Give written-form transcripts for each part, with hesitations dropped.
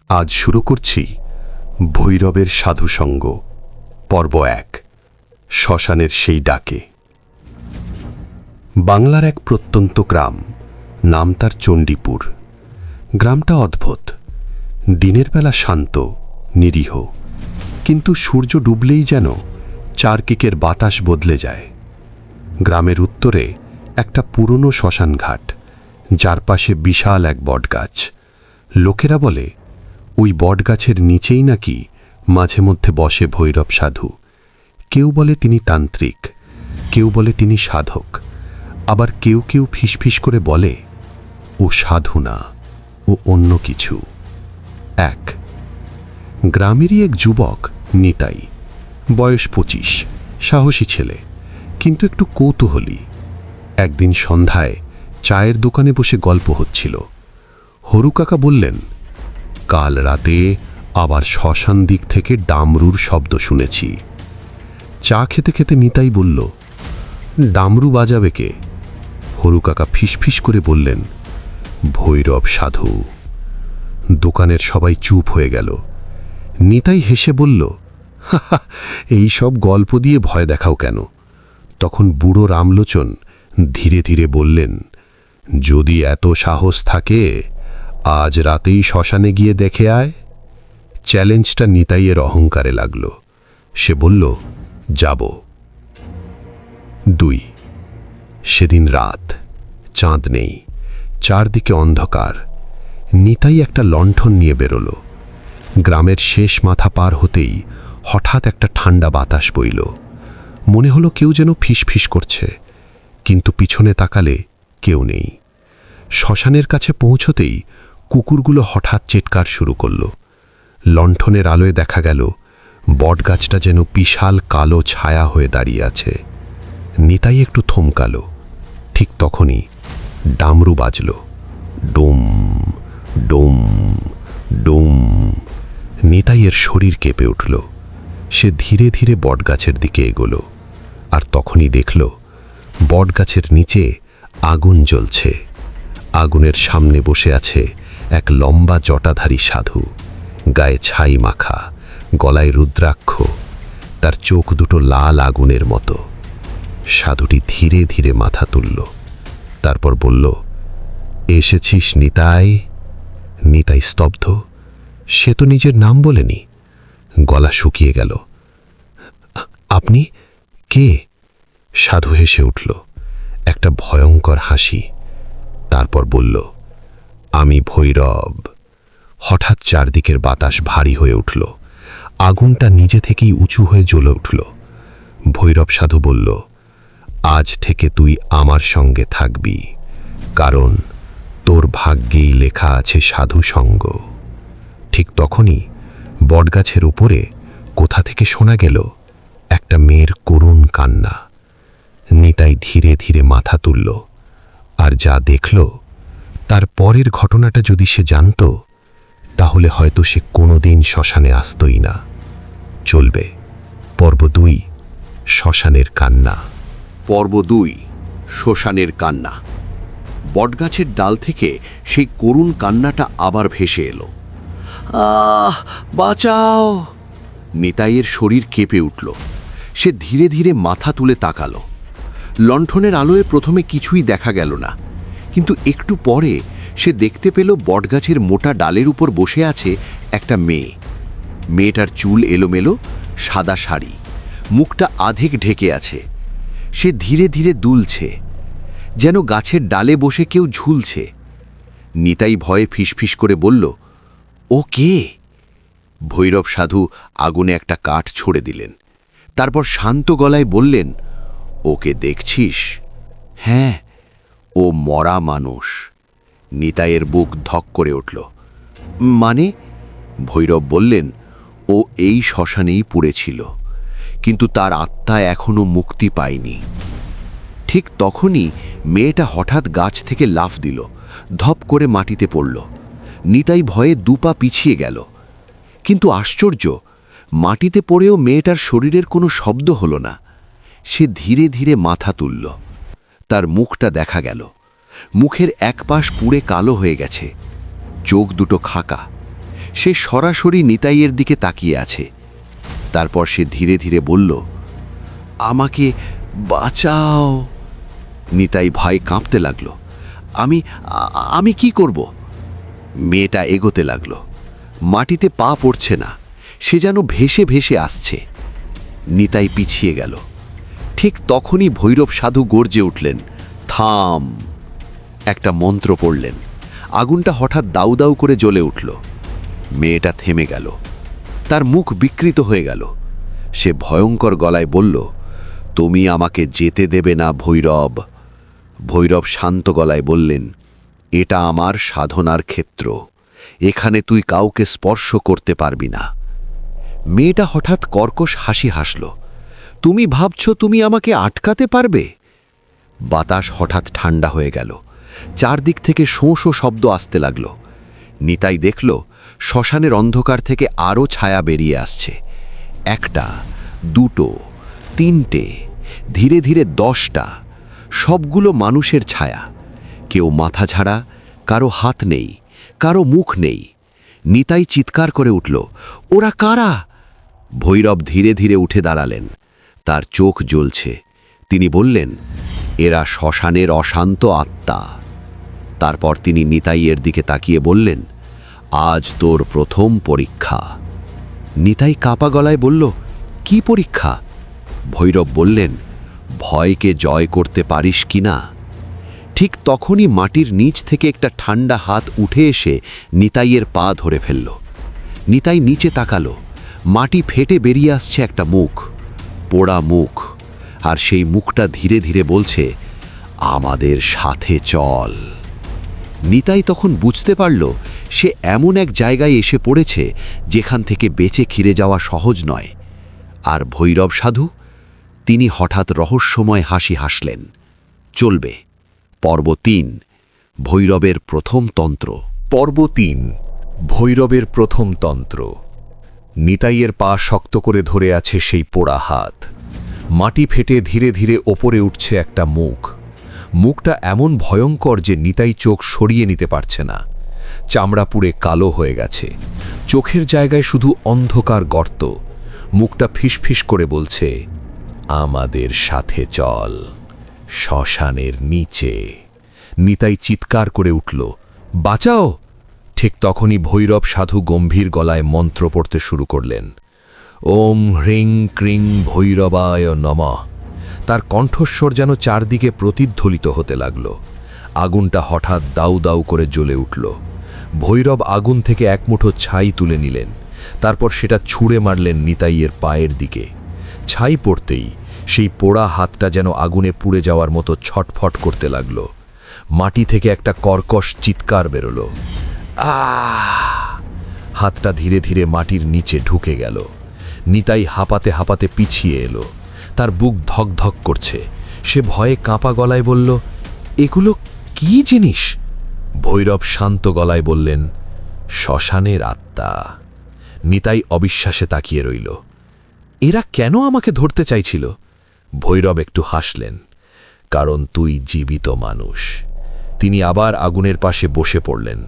আজ শুরু করছি ভৈরবের সাধুসঙ্গ পর্ব ১। শ্মশানের সেই ডাকে। বাংলার এক প্রত্যন্ত গ্রাম, নাম তার চণ্ডীপুর। গ্রামটা অদ্ভুত। দিনের বেলা শান্ত, নিরীহ, কিন্তু সূর্য ডুবলেই যেন চারদিকের বাতাস বদলে যায়। গ্রামের উত্তরে একটা পুরনো শ্মশানঘাট, যার পাশে বিশাল এক বটগাছ। লোকেরা বলে ওই বটগাছের নিচেই নাকি মাঝে মধ্যে বসে ভৈরব সাধু। কেউ বলে তিনি তান্ত্রিক, কেউ বলে তিনি সাধক, আবার কেউ কেউ ফিসফিস করে বলে ও সাধু না, ও অন্য কিছু। এক গ্রামেরই এক যুবক নিতাই, বয়স ২৫, সাহসী ছেলে, কিন্তু একটু কৌতূহলী। একদিন সন্ধ্যায় চায়ের দোকানে বসে গল্প হচ্ছিল। হরু কাকা বললেন, কাল রাতে আবার শ্মশান দিক থেকে ডামরুর শব্দ শুনেছি। চা খেতে খেতে নিতাই বলল, ডামরু বাজাবে কে? হরু কাকা ফিসফিস করে বললেন, ভৈরব সাধু। দোকানের সবাই চুপ হয়ে গেল। নিতাই হেসে বলল, এই সব গল্প দিয়ে ভয় দেখাও কেন? তখন বুড়ো রামলোচন ধীরে ধীরে বললেন, যদি এত সাহস থাকে, আজ রাতেই শ্মশানে গিয়ে দেখে আয়। চ্যালেঞ্জটা নিতাইয়ের অহংকারে লাগল। সে বলল, যাব। ২ সেদিন রাত, চাঁদ নেই, চারদিকে অন্ধকার। নিতাই একটা লণ্ঠন নিয়ে বেরোল। গ্রামের শেষ মাথা পার হতেই হঠাৎ একটা ঠান্ডা বাতাস বইল। মনে হলো কেউ যেন ফিসফিস করছে, কিন্তু পিছনে তাকালে কেউ নেই। শ্মশানের কাছে পৌঁছতেই কুকুরগুলো হঠাৎ চিৎকার শুরু করল। লণ্ঠনের আলোয় দেখা গেল বটগাছটা যেন বিশাল কালো ছায়া হয়ে দাঁড়িয়ে আছে। নিতাই একটু থমকালো। ঠিক তখনই ডামরু বাজল, ডুম ডুম ডুম। নিতাইয়ের শরীর কেঁপে উঠল। সে ধীরে ধীরে বটগাছের দিকে এগোল, আর তখনই দেখল বটগাছের নিচে আগুন জ্বলছে। আগুনের সামনে বসে আছে এক লম্বা জটাধারী সাধু, গায়ে ছাই মাখা, গলায় রুদ্রাক্ষ, তার চোখ দুটো লাল আগুনের মতো। সাধুটি ধীরে ধীরে মাথা তুলল, তারপর বলল, এসেছিস নিতাই? নিতাই স্তব্ধ। সে তো নিজের নাম বলেনি। গলা শুকিয়ে গেল। আপনি কে? সাধু হেসে উঠল, একটা ভয়ঙ্কর হাসি। তারপর বলল, আমি ভৈরব। হঠাৎ চারদিকের বাতাস ভারী হয়ে উঠল। আগুনটা নিজে থেকেই উঁচু হয়ে জ্বলে উঠল। ভৈরব সাধু বলল, আজ থেকে তুই আমার সঙ্গে থাকবি, কারণ তোর ভাগ্যেই লেখা আছে সাধু সঙ্গ। ঠিক তখনই বটগাছের উপরে কোথা থেকে শোনা গেল একটা মেয়ের করুণ কান্না। নিতাই ধীরে ধীরে মাথা তুলল, আর যা দেখল, তার পরের ঘটনাটা যদি সে জানত, তাহলে হয়তো সে কোনোদিন শ্মশানে আসতই না। চলবে পর্ব ২, শ্মশানের কান্না। পর্ব ২, শ্মশানের কান্না। বটগাছের ডাল থেকে সেই করুণ কান্নাটা আবার ভেসে এলো। আহ, বাঁচাও! নিতাইয়ের শরীর কেঁপে উঠল। সে ধীরে ধীরে মাথা তুলে তাকালো। লণ্ঠনের আলোয় প্রথমে কিছুই দেখা গেল না, কিন্তু একটু পরে সে দেখতে পেল বটগাছের মোটা ডালের উপর বসে আছে একটা মেয়ে। মেয়েটার চুল এলোমেলো, সাদা শাড়ি, মুখটা আধেক ঢেকে আছে। সে ধীরে ধীরে দুলছে, যেন গাছের ডালে বসে কেউ ঝুলছে। নিতাই ভয়ে ফিসফিস করে বলল, ও কে? ভৈরব সাধু আগুনে একটা কাঠ ছড়ে দিলেন। তারপর শান্ত গলায় বললেন, ওকে দেখছিস? হ্যাঁ, ও মরা মানুষ। নিতাইয়ের বুক ধক করে উঠল। মানে? ভৈরব বললেন, ও এই শ্মশানেই পুড়েছিল, কিন্তু তার আত্মা এখনো মুক্তি পায়নি। ঠিক তখনই মেয়েটা হঠাৎ গাছ থেকে লাফ দিল, ধপ করে মাটিতে পড়ল। নিতাই ভয়ে দুপা পিছিয়ে গেল, কিন্তু আশ্চর্য, মাটিতে পড়েও মেয়েটার শরীরের কোনো শব্দ হলো না। সে ধীরে ধীরে মাথা তুলল। তার মুখটা দেখা গেল। মুখের এক পাশ পুড়ে কালো হয়ে গেছে, চোখ দুটো খাকা। সে সরাসরি নিতাইয়ের দিকে তাকিয়ে আছে। তারপর সে ধীরে ধীরে বলল, আমাকে বাঁচাও। নিতাই ভয় কাঁপতে লাগলো। আমি কি করব? মেয়েটা এগোতে লাগলো। মাটিতে পা পড়ছে না, সে যেন ভেসে ভেসে আসছে। নিতাই পিছিয়ে গেল। ঠিক তখনই ভৈরব সাধু গর্জে উঠলেন, থাম! একটা মন্ত্র পড়লেন। আগুনটা হঠাৎ দাউ দাউ করে জ্বলে উঠল। মেয়েটা থেমে গেল, তার মুখ বিকৃত হয়ে গেল। সে ভয়ঙ্কর গলায় বলল, তুমি আমাকে যেতে দেবে না ভৈরব। ভৈরব শান্ত গলায় বললেন, এটা আমার সাধনার ক্ষেত্র, এখানে তুই কাউকে স্পর্শ করতে পারবি না। মেয়েটা হঠাৎ কর্কশ হাসি হাসল। তুমি ভাবছো তুমি আমাকে আটকাতে পারবে? বাতাস হঠাৎ ঠান্ডা হয়ে গেল। চারদিক থেকে শোঁ শোঁ শব্দ আসতে লাগল। নিতাই দেখল শ্মশানের অন্ধকার থেকে আরও ছায়া বেরিয়ে আসছে। একটা, দুটো, তিনটে, ধীরে ধীরে 10টা। সবগুলো মানুষের ছায়া। কেউ মাথা ঝাড়া, কারো হাত নেই, কারো মুখ নেই। নিতাই চিৎকার করে উঠল, ওরা কারা? ভৈরব ধীরে ধীরে উঠে দাঁড়ালেন। তার চোখ জ্বলছে। তিনি বললেন, এরা শ্মশানের অশান্ত আত্মা। তারপর তিনি নিতাইয়ের দিকে তাকিয়ে বললেন, আজ তোর প্রথম পরীক্ষা। নিতাই কাঁপা গলায় বলল, কি পরীক্ষা? ভৈরব বললেন, ভয়কে জয় করতে পারিস কিনা। ঠিক তখনই মাটির নিচ থেকে একটা ঠান্ডা হাত উঠে এসে নিতাইয়ের পা ধরে ফেলল। নিতাই নিচে তাকালো। মাটি ফেটে বেরিয়ে আসছে একটা মুখ, পোড়া মুখ। আর সেই মুখটা ধীরে ধীরে বলছে, আমাদের সাথে চল। নিতাই তখন বুঝতে পারল সে এমন এক জায়গায় এসে পড়েছে যেখান থেকে বেঁচে ফিরে যাওয়া সহজ নয়। আর ভৈরব সাধু, তিনি হঠাৎ রহস্যময় হাসি হাসলেন। চলবে। পর্ব 3, ভৈরবের প্রথম তন্ত্র। পর্ব 3, ভৈরবের প্রথম তন্ত্র। নিতাইয়ের পা শক্ত করে ধরে আছে সেই পোড়া হাত। মাটি ফেটে ধীরে ধীরে ওপরে উঠছে একটা মুখ। মুখটা এমন ভয়ঙ্কর যে নিতাই চোখ সরিয়ে নিতে পারছে না। চামড়া পুড়ে কালো হয়ে গেছে, চোখের জায়গায় শুধু অন্ধকার গর্ত। মুখটা ফিসফিস করে বলছে, আমাদের সাথে চল, শ্মশানের নিচে। নিতাই চিৎকার করে উঠল, বাঁচাও! ঠিক তখনই ভৈরব সাধু গম্ভীর গলায় মন্ত্র পড়তে শুরু করলেন। ওম হ্রিং ক্রিং ভৈরবায় নমঃ। তার কণ্ঠস্বর যেন চারদিকে প্রতিধ্বলিত হতে লাগল। আগুনটা হঠাৎ দাউ দাউ করে জ্বলে উঠল। ভৈরব আগুন থেকে এক মুঠো ছাই তুলে নিলেন। তারপর সেটা ছুঁড়ে মারলেন নিতাইয়ের পায়ের দিকে। ছাই পড়তেই সেই পোড়া হাতটা যেন আগুনে পুড়ে যাওয়ার মতো ছটফট করতে লাগল। মাটি থেকে একটা কর্কশ চিৎকার বেরোল, আহ! হাতটা ধীরে ধীরে মাটির নিচে ঢুকে গেল। নিতাই হাঁপাতে হাঁপাতে পিছিয়ে এলো। তার বুক ধক ধক করছে। সে ভয়ে কাঁপা গলায় বলল, এগুলো কি জিনিস? ভৈরব শান্ত গলায় বললেন, শ্মশানের আত্মা। নিতাই অবিশ্বাসে তাকিয়ে রইল। এরা কেন আমাকে ধরতে চাইছিল? ভৈরব একটু হাসলেন, কারণ তুই জীবিত মানুষ। তিনি আবার আগুনের পাশে বসে পড়লেন।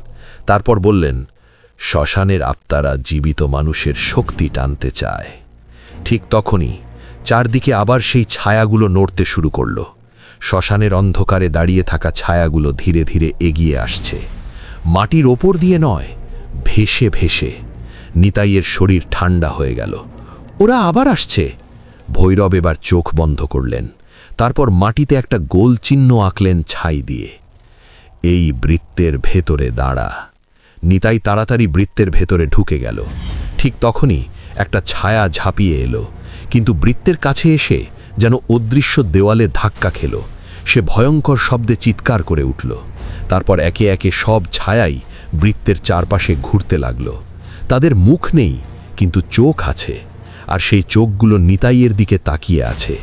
তারপর বললেন, শ্মশানের আত্মারা জীবিত মানুষের শক্তি টানতে চায়। ঠিক তখনই চারদিকে আবার সেই ছায়াগুলো নড়তে শুরু করল। শ্মশানের অন্ধকারে দাঁড়িয়ে থাকা ছায়াগুলো ধীরে ধীরে এগিয়ে আসছে। মাটির ওপর দিয়ে নয়, ভেসে ভেসে। নিতাইয়ের শরীর ঠান্ডা হয়ে গেল। ওরা আবার আসছে। ভৈরব এবার চোখ বন্ধ করলেন। তারপর মাটিতে একটা গোল চিহ্ন আঁকলেন ছাই দিয়ে। এই বৃত্তের ভেতরে দাঁড়া। নিতাই তাড়াতাড়ি বৃত্তের ভেতরে ঢুকে গেল। ঠিক তখনই একটা ছায়া ঝাঁপিয়ে এলো, কিন্তু বৃত্তের কাছে এসে যেন অদৃশ্য দেওয়ালে ধাক্কা খেল। সে ভয়ঙ্কর শব্দে চিৎকার করে উঠল। তারপর একে একে সব ছায়াই বৃত্তের চারপাশে ঘুরতে লাগল। তাদের মুখ নেই, কিন্তু চোখ আছে, আর সেই চোখগুলো নিতাইয়ের দিকে তাকিয়ে আছে।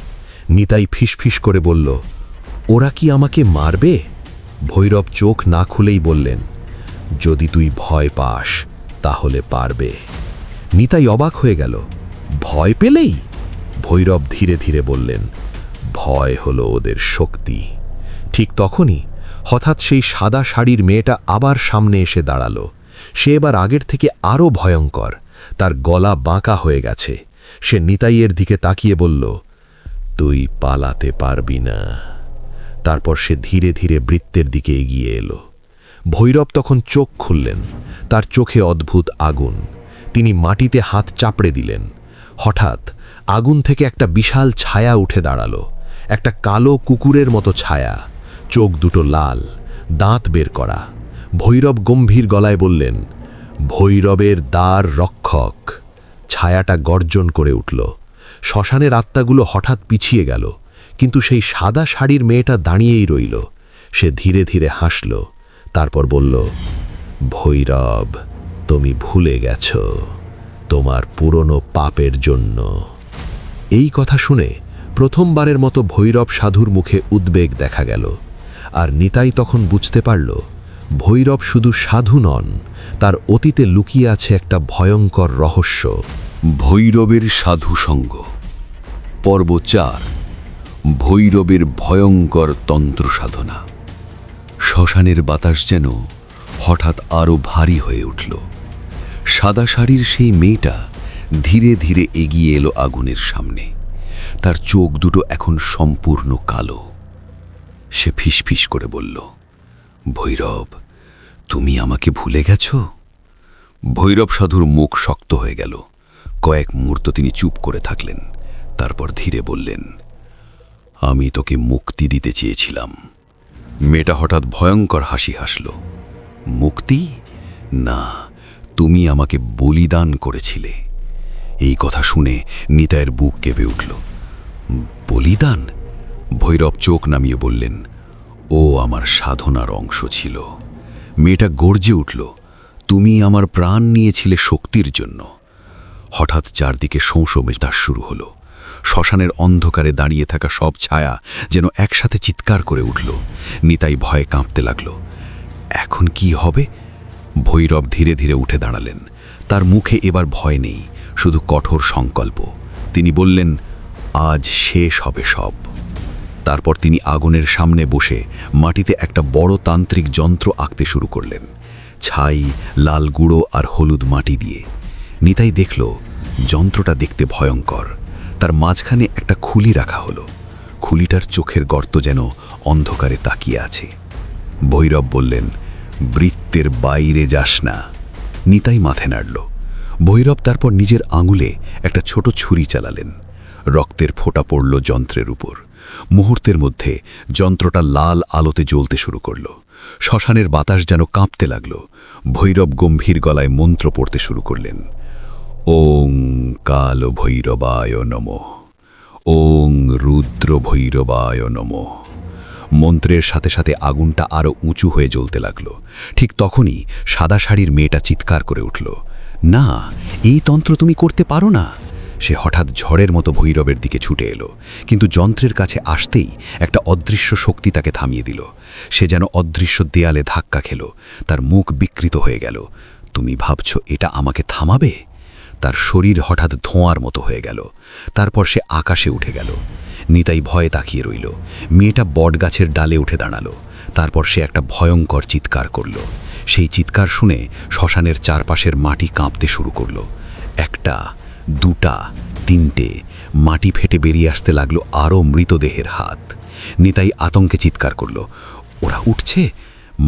নিতাই ফিসফিস করে বলল, ওরা কি আমাকে মারবে? ভৈরব চোখ না খুলেই বললেন, যদি তুই ভয় পাস তাহলে পারবে। নিতাই অবাক হয়ে গেল। ভয় পেলেই? ভৈরব ধীরে ধীরে বললেন, ভয় হলো ওদের শক্তি। ঠিক তখনই হঠাৎ সেই সাদা শাড়ির মেয়েটা আবার সামনে এসে দাঁড়ালো। সে এবার আগের থেকে আরও ভয়ঙ্কর, তার গলা বাঁকা হয়ে গেছে। সে নিতাইয়ের দিকে তাকিয়ে বলল, তুই পালাতে পারবি না। তারপর সে ধীরে ধীরে বৃত্তের দিকে এগিয়ে এলো। ভৈরব তখন চোখ খুললেন, তার চোখে অদ্ভুত আগুন। তিনি মাটিতে হাত চাপড়ে দিলেন। হঠাৎ আগুন থেকে একটা বিশাল ছায়া উঠে দাঁড়ালো, একটা কালো কুকুরের মতো ছায়া, চোখ দুটো লাল, দাঁত বের করা। ভৈরব গম্ভীর গলায় বললেন, ভৈরবের দ্বার রক্ষক। ছায়াটা গর্জন করে উঠল। শ্মশানের আত্মাগুলো হঠাৎ পিছিয়ে গেল, কিন্তু সেই সাদা শাড়ির মেয়েটা দাঁড়িয়েই রইল। সে ধীরে ধীরে হাসল, তারপর বলল, ভৈরব, তুমি ভুলে গেছ তোমার পুরনো পাপের জন্য। এই কথা শুনে প্রথমবারের মতো ভৈরব সাধুর মুখে উদ্বেগ দেখা গেল। আর নিতাই তখন বুঝতে পারল, ভৈরব শুধু সাধু নন, তার অতীতে লুকিয়ে আছে একটা ভয়ঙ্কর রহস্য। ভৈরবের সাধু সঙ্গ। পর্ব ৪। ভৈরবের ভয়ঙ্কর তন্ত্র সাধনা। শ্মশানের বাতাস যেন হঠাৎ আরও ভারী হয়ে উঠল। সাদা শাড়ির সেই মেয়েটা ধীরে ধীরে এগিয়ে এলো আগুনের সামনে। তার চোখ দুটো এখন সম্পূর্ণ কালো। সে ফিসফিস করে বলল, ভৈরব, তুমি আমাকে ভুলে গেছ? ভৈরব সাধুর মুখ শক্ত হয়ে গেল। কয়েক মুহূর্ত তিনি চুপ করে থাকলেন, তারপর ধীরে বললেন, আমি তোকে মুক্তি দিতে চেয়েছিলাম। মেয়েটা হঠাৎ ভয়ঙ্কর হাসি হাসল। মুক্তি? না, তুমি আমাকে বলিদান করেছিলে। এই কথা শুনে নিতাইয়ের বুক কেঁপে উঠল। বলিদান? ভৈরব চোখ নামিয়ে বললেন, ও আমার সাধনার অংশ ছিল। মেয়েটা গর্জে উঠল, তুমি আমার প্রাণ নিয়েছিলে শক্তির জন্য। হঠাৎ চারদিকে সৌঁসমেজাজ শুরু হলো। শ্মশানের অন্ধকারে দাঁড়িয়ে থাকা সব ছায়া যেন একসাথে চিৎকার করে উঠল। নিতাই ভয়ে কাঁপতে লাগল। এখন কি হবে? ভৈরব ধীরে ধীরে উঠে দাঁড়ালেন। তার মুখে এবার ভয় নেই, শুধু কঠোর সংকল্প। তিনি বললেন, আজ শেষ হবে সব। তারপর তিনি আগুনের সামনে বসে মাটিতে একটা বড় তান্ত্রিক যন্ত্র আঁকতে শুরু করলেন, ছাই, লাল গুঁড়ো আর হলুদ মাটি দিয়ে। নিতাই দেখল যন্ত্রটা দেখতে ভয়ঙ্কর। তার মাঝখানে একটা খুলি রাখা হলো। খুলিটার চোখের গর্ত যেন অন্ধকারে তাকিয়ে আছে। ভৈরব বললেন, বৃত্তের বাইরে যাস না। নিতাই মাথে নাড়ল। ভৈরব তারপর নিজের আঙুলে একটা ছোট ছুরি চালালেন। রক্তের ফোঁটা পড়ল যন্ত্রের উপর। মুহূর্তের মধ্যে যন্ত্রটা লাল আলোতে জ্বলতে শুরু করল। শ্মশানের বাতাস যেন কাঁপতে লাগল। ভৈরব গম্ভীর গলায় মন্ত্র পড়তে শুরু করলেন, ওং কাল ভৈরবায় নমঃ, ওং রুদ্র ভৈরবায় নমঃ। মন্ত্রের সাথে সাথে আগুনটা আরও উঁচু হয়ে জ্বলতে লাগল। ঠিক তখনই সাদা শাড়ির মেয়েটা চিৎকার করে উঠল, না, এই তন্ত্র তুমি করতে পারো না। সে হঠাৎ ঝড়ের মতো ভৈরবের দিকে ছুটে এলো, কিন্তু যন্ত্রের কাছে আসতেই একটা অদৃশ্য শক্তি তাকে থামিয়ে দিল। সে যেন অদৃশ্য দেয়ালে ধাক্কা খেল। তার মুখ বিকৃত হয়ে গেল। তুমি ভাবছো এটা আমাকে থামাবে? তার শরীর হঠাৎ ধোঁয়ার মতো হয়ে গেল। তারপর সে আকাশে উঠে গেল। নিতাই ভয়ে তাকিয়ে রইল। মেয়েটা বটগাছের ডালে উঠে দাঁড়ালো। তারপর সে একটা ভয়ঙ্কর চিৎকার করল। সেই চিৎকার শুনে শ্মশানের চারপাশের মাটি কাঁপতে শুরু করল। একটা, দুটা, তিনটে, মাটি ফেটে বেরিয়ে আসতে লাগলো আরও মৃতদেহের হাত। নিতাই আতঙ্কে চিৎকার করল, ওরা উঠছে।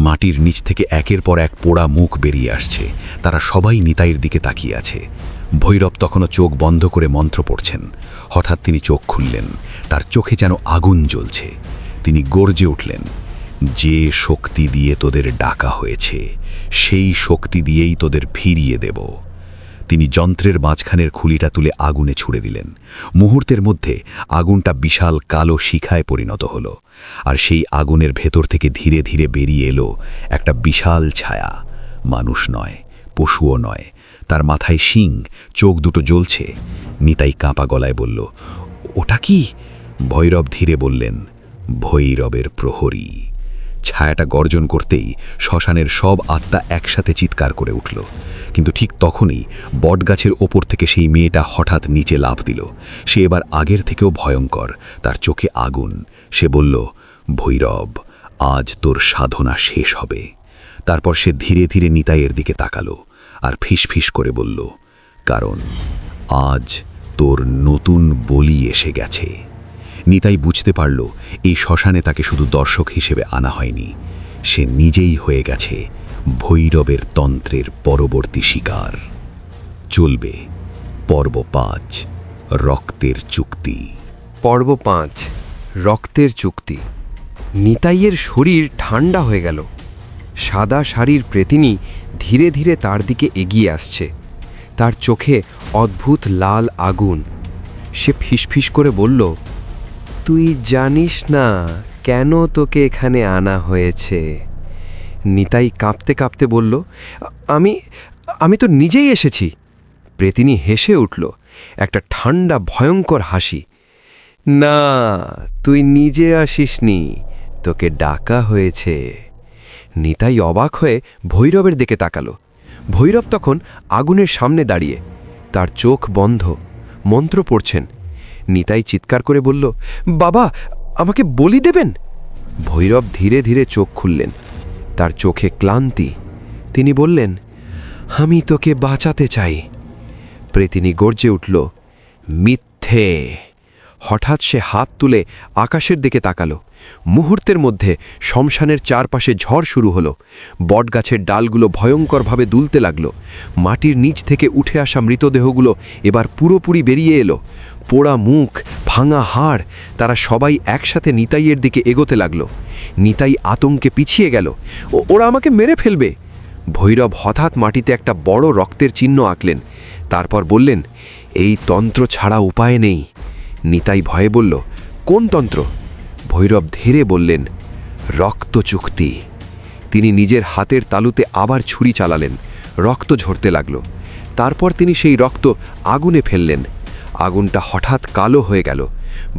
মাটির নিচ থেকে একের পর এক পোড়া মুখ বেরিয়ে আসছে। তারা সবাই নিতাইয়ের দিকে তাকিয়ে আছে। ভৈরব তখনও চোখ বন্ধ করে মন্ত্র পড়ছেন। হঠাৎ তিনি চোখ খুললেন। তার চোখে যেন আগুন জ্বলছে। তিনি গর্জে উঠলেন, যে শক্তি দিয়ে তোদের ডাকা হয়েছে, সেই শক্তি দিয়েই তোদের ফিরিয়ে দেব। তিনি যন্ত্রের মাঝখানের খুলিটা তুলে আগুনে ছুড়ে দিলেন। মুহূর্তের মধ্যে আগুনটা বিশাল কালো শিখায় পরিণত হলো। আর সেই আগুনের ভেতর থেকে ধীরে ধীরে বেরিয়ে এলো একটা বিশাল ছায়া। মানুষ নয়, পশুও নয়। তার মাথায় শিং, চোখ দুটো জ্বলছে। নিতাই কাঁপা গলায় বলল, ওটা কি? ভৈরব ধীরে বললেন, ভৈরবের প্রহরী। ছায়াটা গর্জন করতেই শ্মশানের সব আত্মা একসাথে চিৎকার করে উঠল। কিন্তু ঠিক তখনই বটগাছের ওপর থেকে সেই মেয়েটা হঠাৎ নিচে লাফ দিল। সে এবার আগের থেকেও ভয়ঙ্কর, তার চোখে আগুন। সে বলল, ভৈরব, আজ তোর সাধনা শেষ হবে। তারপর সে ধীরে ধীরে নিতাইয়ের দিকে তাকালো আর ফিসফিস করে বলল, কারণ আজ তোর নতুন বলি এসে গেছে। নিতাই বুঝতে পারল এই শ্মশানে তাকে শুধু দর্শক হিসেবে আনা হয়নি, সে নিজেই হয়ে গেছে ভৈরবের তন্ত্রের পরবর্তী শিকার। চলবে পর্ব 5, রক্তের চুক্তি। পর্ব 5, রক্তের চুক্তি। নিতাইয়ের শরীর ঠান্ডা হয়ে গেল। সাদা শাড়ির প্রেতিনী ধীরে ধীরে তার দিকে এগিয়ে আসছে। তার চোখে অদ্ভুত লাল আগুন। সে ফিসফিস করে বলল, তুই জানিস না কেন তোকে এখানে আনা হয়েছে? নিতাই কাঁপতে কাঁপতে বলল, আমি তো নিজেই এসেছি। প্রেতিনী হেসে উঠল, একটা ঠান্ডা ভয়ঙ্কর হাসি। না, তুই নিজে আসিসনি, তোকে ডাকা হয়েছে। নিতাই অবাক হয়ে ভৈরবের দিকে তাকালো। ভৈরব তখন আগুনের সামনে দাঁড়িয়ে, তার চোখ বন্ধ, মন্ত্র পড়ছেন। নিতাই চিৎকার করে বলল, বাবা, আমাকে বলি দেবেন? ভৈরব ধীরে ধীরে চোখ খুললেন, তার চোখে ক্লান্তি। তিনি বললেন, আমি তোকে বাঁচাতে চাই। প্রেতিনী গর্জে উঠল, মিথ্যে। হঠাৎ সে হাত তুলে আকাশের দিকে তাকালো। মুহূর্তের মধ্যে শ্মশানের চারপাশে ঝড় শুরু হলো। বটগাছের ডালগুলো ভয়ঙ্করভাবে দুলতে লাগলো। মাটির নিচ থেকে উঠে আসা মৃতদেহগুলো এবার পুরোপুরি বেরিয়ে এলো। পোড়া মুখ, ভাঙা হাড়, তারা সবাই একসাথে নিতাইয়ের দিকে এগোতে লাগলো। নিতাই আতঙ্কে পিছিয়ে গেল, ওরা আমাকে মেরে ফেলবে। ভৈরব হঠাৎ মাটিতে একটা বড় রক্তের চিহ্ন আঁকলেন। তারপর বললেন, এই তন্ত্র ছাড়া উপায় নেই। নিতাই ভয়ে বলল, কোন তন্ত্র? ভৈরব ধীরে বললেন, রক্ত চুক্তি। তিনি নিজের হাতের তালুতে আবার ছুরি চালালেন। রক্ত ঝরতে লাগল। তারপর তিনি সেই রক্ত আগুনে ফেললেন। আগুনটা হঠাৎ কালো হয়ে গেল।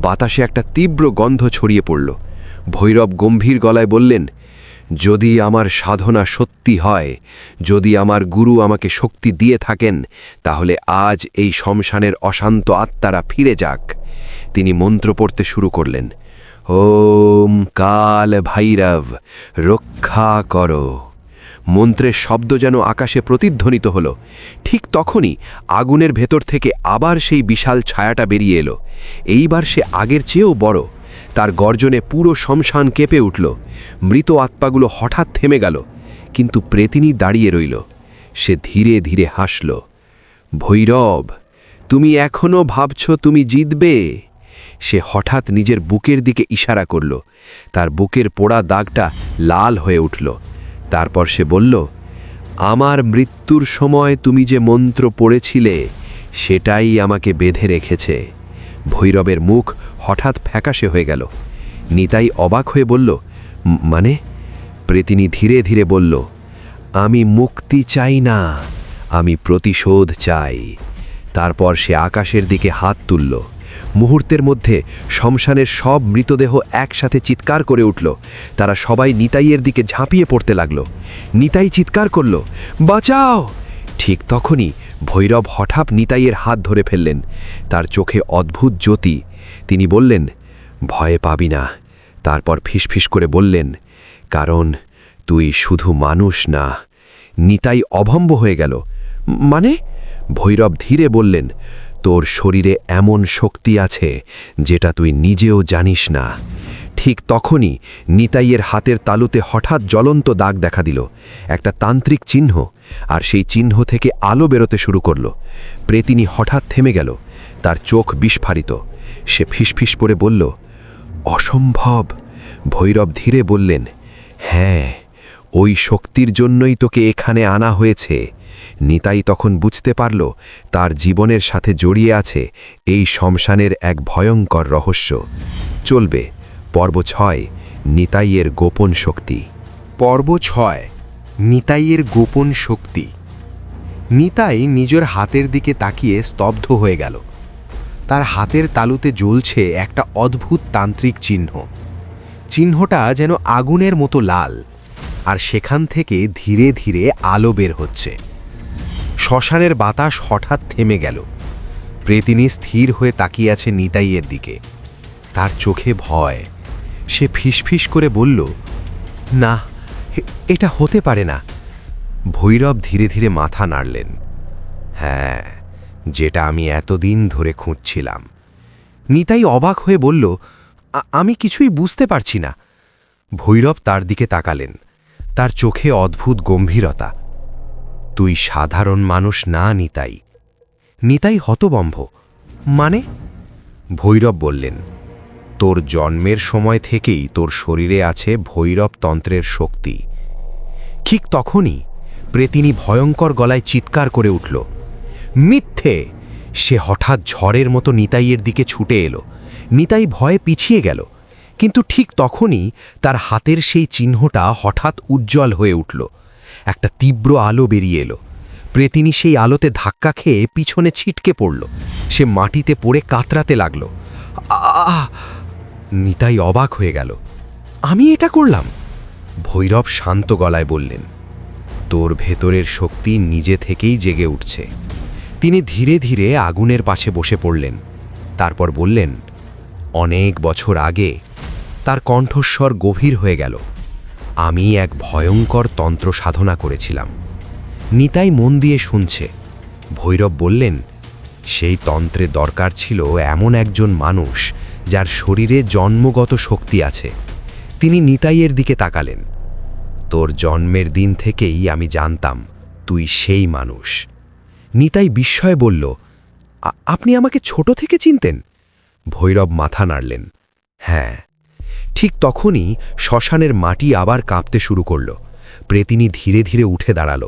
বাতাসে একটা তীব্র গন্ধ ছড়িয়ে পড়ল। ভৈরব গম্ভীর গলায় বললেন, যদি আমার সাধনা সত্যি হয়, যদি আমার গুরু আমাকে শক্তি দিয়ে থাকেন, তাহলে আজ এই শ্মশানের অশান্ত আত্মারা ফিরে যাক। তিনি মন্ত্র পড়তে শুরু করলেন, ওম কাল ভৈরব রক্ষা করো। মন্ত্রের শব্দ যেন আকাশে প্রতিধ্বনিত হল। ঠিক তখনই আগুনের ভেতর থেকে আবার সেই বিশাল ছায়াটা বেরিয়ে এলো। এইবার সে আগের চেয়েও বড়। তার গর্জনে পুরো শ্মশান কেঁপে উঠল। মৃত আত্মাগুলো হঠাৎ থেমে গেল, কিন্তু প্রেতিনী দাঁড়িয়ে রইল। সে ধীরে ধীরে হাসল। ভৈরব, তুমি এখনো ভাবছ তুমি জিতবে? সে হঠাৎ নিজের বুকের দিকে ইশারা করল। তার বুকের পোড়া দাগটা লাল হয়ে উঠল। তারপর সে বলল, আমার মৃত্যুর সময় তুমি যে মন্ত্র পড়েছিলে, সেটাই আমাকে বেঁধে রেখেছে। ভৈরবের মুখ হঠাৎ ফ্যাকাশে হয়ে গেল। নিতাই অবাক হয়ে বলল, মানে? প্রেতিনী ধীরে ধীরে বলল, আমি মুক্তি চাই না, আমি প্রতিশোধ চাই। তারপর সে আকাশের দিকে হাত তুলল। মুহূর্তের মধ্যে শ্মশানের সব মৃতদেহ একসাথে চিৎকার করে উঠল। তারা সবাই নিতাইয়ের দিকে ঝাঁপিয়ে পড়তে লাগল। নিতাই চিৎকার করল, বাঁচাও! ঠিক তখনই ভৈরব হঠাৎ নিতাইয়ের হাত ধরে ফেললেন। তার চোখে অদ্ভুত জ্যোতি। তিনি বললেন, ভয় পাবি না। তারপর ফিসফিস করে বললেন, কারণ তুই শুধু মানুষ না। নিতাই অভম্ব হয়ে গেল, মানে? ভৈরব ধীরে বললেন, তোর শরীরে এমন শক্তি আছে যেটা তুই নিজেও জানিস না। ঠিক তখনই নিতাইয়ের হাতের তালুতে হঠাৎ জ্বলন্ত দাগ দেখা দিল, একটা তান্ত্রিক চিহ্ন। আর সেই চিহ্ন থেকে আলো বেরোতে শুরু করল। প্রেতিনী হঠাৎ থেমে গেল, তার চোখ বিস্ফারিত। সে ফিসফিস করে বলল, অসম্ভব। ভৈরব ধীরে বললেন, হ্যাঁ, ওই শক্তির জন্যই তোকে এখানে আনা হয়েছে। নিতাই তখন বুঝতে পারল তার জীবনের সাথে জড়িয়ে আছে এই শ্মশানের এক ভয়ঙ্কর রহস্য। চলবে পর্ব 6, নিতাইয়ের গোপন শক্তি। পর্ব 6, নিতাইয়ের গোপন শক্তি। নিতাই নিজের হাতের দিকে তাকিয়ে স্তব্ধ হয়ে গেল। তার হাতের তালুতে জ্বলছে একটা অদ্ভুত তান্ত্রিক চিহ্ন। চিহ্নটা যেন আগুনের মতো লাল, আর সেখান থেকে ধীরে ধীরে আলো বের হচ্ছে। শ্মশানের বাতাস হঠাৎ থেমে গেল। প্রেতিনী স্থির হয়ে তাকিয়ে আছে নিতাইয়ের দিকে। তার চোখে ভয়। সে ফিসফিস করে বলল, না, এটা হতে পারে না। ভৈরব ধীরে ধীরে মাথা নাড়লেন। হ্যাঁ, যেটা আমি এতদিন ধরে খুঁজছিলাম। নিতাই অবাক হয়ে বলল, আমি কিছুই বুঝতে পারছি না। ভৈরব তার দিকে তাকালেন, তার চোখে অদ্ভুত গম্ভীরতা। তুই সাধারণ মানুষ না নিতাই। নিতাই হতবম্ব। মানে? ভৈরব বললেন, তোর জন্মের সময় থেকেই তোর শরীরে আছে ভৈরব তন্ত্রের শক্তি। ঠিক তখনই প্রেতিনী ভয়ঙ্কর গলায় চিৎকার করে উঠল, মিথ্যে! সে হঠাৎ ঝড়ের মতো নিতাইয়ের দিকে ছুটে এলো। নিতাই ভয়ে পিছিয়ে গেল, কিন্তু ঠিক তখনই তার হাতের সেই চিহ্নটা হঠাৎ উজ্জ্বল হয়ে উঠল। একটা তীব্র আলো বেরিয়ে এলো। প্রেতিনী সেই আলোতে ধাক্কা খেয়ে পিছনে ছিটকে পড়ল। সে মাটিতে পড়ে কাতরাতে লাগল। আহ! নিতাই অবাক হয়ে গেল। আমি এটা করলাম? ভৈরব শান্ত গলায় বললেন, তোর ভেতরের শক্তি নিজে থেকেই জেগে উঠছে। তিনি ধীরে ধীরে আগুনের পাশে বসে পড়লেন। তারপর বললেন, অনেক বছর আগে। তার কণ্ঠস্বর গভীর হয়ে গেল। আমি এক ভয়ঙ্কর তন্ত্র সাধনা করেছিলাম। নিতাই মন দিয়ে শুনছে। ভৈরব বললেন, সেই তন্ত্রে দরকার ছিল এমন একজন মানুষ যার শরীরে জন্মগত শক্তি আছে। তিনি নিতাইয়ের দিকে তাকালেন। তোর জন্মের দিন থেকেই আমি জানতাম তুই সেই মানুষ। নিতাই বিস্ময়ে বলল, আপনি আমাকে ছোট থেকে চিনতেন? ভৈরব মাথা নাড়লেন। হ্যাঁ। ঠিক তখনই শ্মশানের মাটি আবার কাঁপতে শুরু করল। প্রেতিনী ধীরে ধীরে উঠে দাঁড়াল।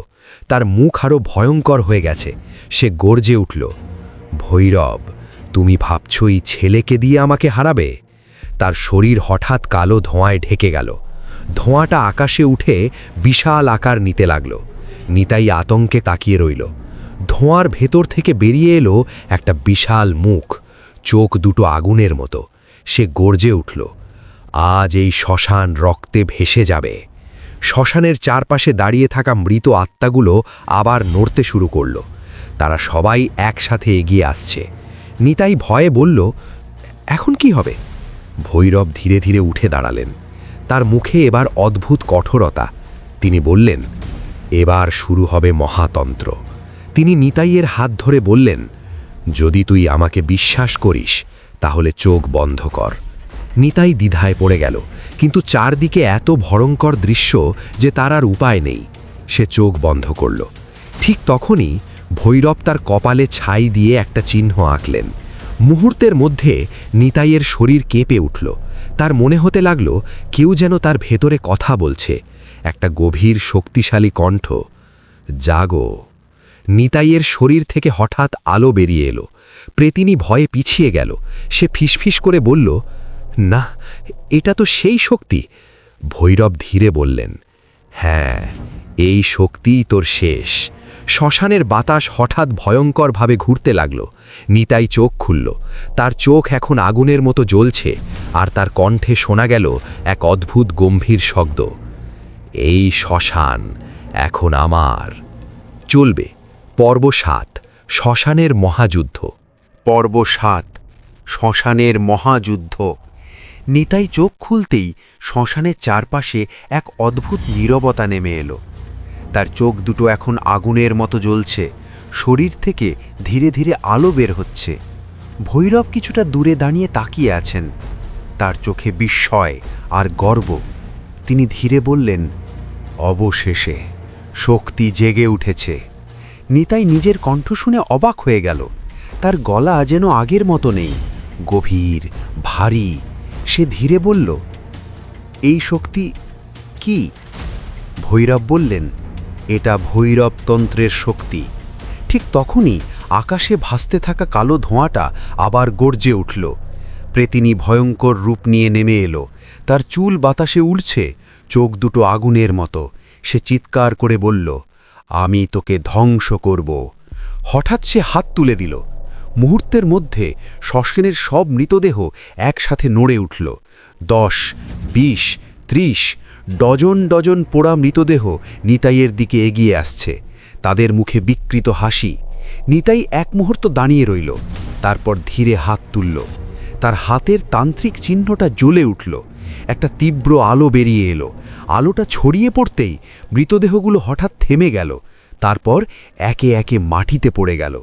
তার মুখ আরও ভয়ঙ্কর হয়ে গেছে। সে গর্জে উঠল, ভৈরব, তুমি ভাবছ এই ছেলেকে দিয়ে আমাকে হারাবে? তার শরীর হঠাৎ কালো ধোঁয়ায় ঢেকে গেল। ধোঁয়াটা আকাশে উঠে বিশাল আকার নিতে লাগল। নিতাই আতঙ্কে তাকিয়ে রইল। ধোঁয়ার ভেতর থেকে বেরিয়ে এলো একটা বিশাল মুখ, চোখ দুটো আগুনের মতো। সে গর্জে উঠল, আজ এই শ্মশান রক্তে ভেসে যাবে। শ্মশানের চারপাশে দাঁড়িয়ে থাকা মৃত আত্মাগুলো আবার নড়তে শুরু করল। তারা সবাই একসাথে এগিয়ে আসছে। নিতাই ভয়ে বলল, এখন কি হবে? ভৈরব ধীরে ধীরে উঠে দাঁড়ালেন। তার মুখে এবার অদ্ভুত কঠোরতা। তিনি বললেন, এবার শুরু হবে মহাতন্ত্র। তিনি নিতাইয়ের হাত ধরে বললেন, যদি তুই আমাকে বিশ্বাস করিস তাহলে চোখ বন্ধ কর। নিতাই দ্বিধায় পড়ে গেল, কিন্তু চারদিকে এত ভয়ঙ্কর দৃশ্য যে তার আর উপায় নেই। সে চোখ বন্ধ করল। ঠিক তখনই ভৈরব তার কপালে ছাই দিয়ে একটা চিহ্ন আঁকলেন। মুহূর্তের মধ্যে নিতাইয়ের শরীর কেঁপে উঠল। তার মনে হতে লাগল কেউ যেন তার ভেতরে কথা বলছে। একটা গভীর শক্তিশালী কণ্ঠ, জাগো। নিতাইয়ের শরীর থেকে হঠাৎ আলো বেরিয়ে এলো। প্রেতিনী ভয়ে পিছিয়ে গেল। সে ফিসফিস করে বলল, না, এটা তো সেই শক্তি। ভৈরব ধীরে বললেন, হ্যাঁ, এই শক্তিই তোর শেষ। শ্মশানের বাতাস হঠাৎ ভয়ঙ্করভাবে ঘুরতে লাগল। নিতাই চোখ খুলল। তার চোখ এখন আগুনের মতো জ্বলছে, আর তার কণ্ঠে শোনা গেল এক অদ্ভুত গম্ভীর শব্দ, এই শ্মশান এখন আমার। চলবে পর্ব ৭, শ্মশানের মহাযুদ্ধ। পর্ব ৭, শ্মশানের মহাযুদ্ধ। নিতাই চোখ খুলতেই শ্মশানের চারপাশে এক অদ্ভুত নীরবতা নেমে এলো। তার চোখ দুটো এখন আগুনের মতো জ্বলছে। শরীর থেকে ধীরে ধীরে আলো বের হচ্ছে। ভৈরব কিছুটা দূরে দাঁড়িয়ে তাকিয়ে আছেন। তার চোখে বিস্ময় আর গর্ব। তিনি ধীরে বললেন, অবশেষে শক্তি জেগে উঠেছে। নিতাই নিজের কণ্ঠ শুনে অবাক হয়ে গেল। তার গলা যেন আগের মতো নেই, গভীর, ভারী। সে ধীরে বলল, এই শক্তি কি? ভৈরব বললেন, এটা ভৈরব তন্ত্রের শক্তি। ঠিক তখনই আকাশে ভাসতে থাকা কালো ধোঁয়াটা আবার গর্জে উঠল। প্রেতিনী ভয়ঙ্কর রূপ নিয়ে নেমে এলো। তার চুল বাতাসে উড়ছে, চোখ দুটো আগুনের মতো। সে চিৎকার করে বলল, আমি তোকে ধ্বংস করব। হঠাৎ সে হাত তুলে দিল। মুহূর্তের মধ্যে শ্মশানের সব মৃতদেহ একসাথে নড়ে উঠল। 10, 20, 30 ডজন ডজন পোড়া মৃতদেহ নিতাইয়ের দিকে এগিয়ে আসছে। তাদের মুখে বিকৃত হাসি। নিতাই এক মুহূর্ত দাঁড়িয়ে রইল, তারপর ধীরে হাত তুলল। তার হাতের তান্ত্রিক চিহ্নটা জ্বলে উঠল। একটা তীব্র আলো বেরিয়ে এলো। আলোটা ছড়িয়ে পড়তেই মৃতদেহগুলো হঠাৎ থেমে গেল, তারপর একে একে মাটিতে পড়ে গেল।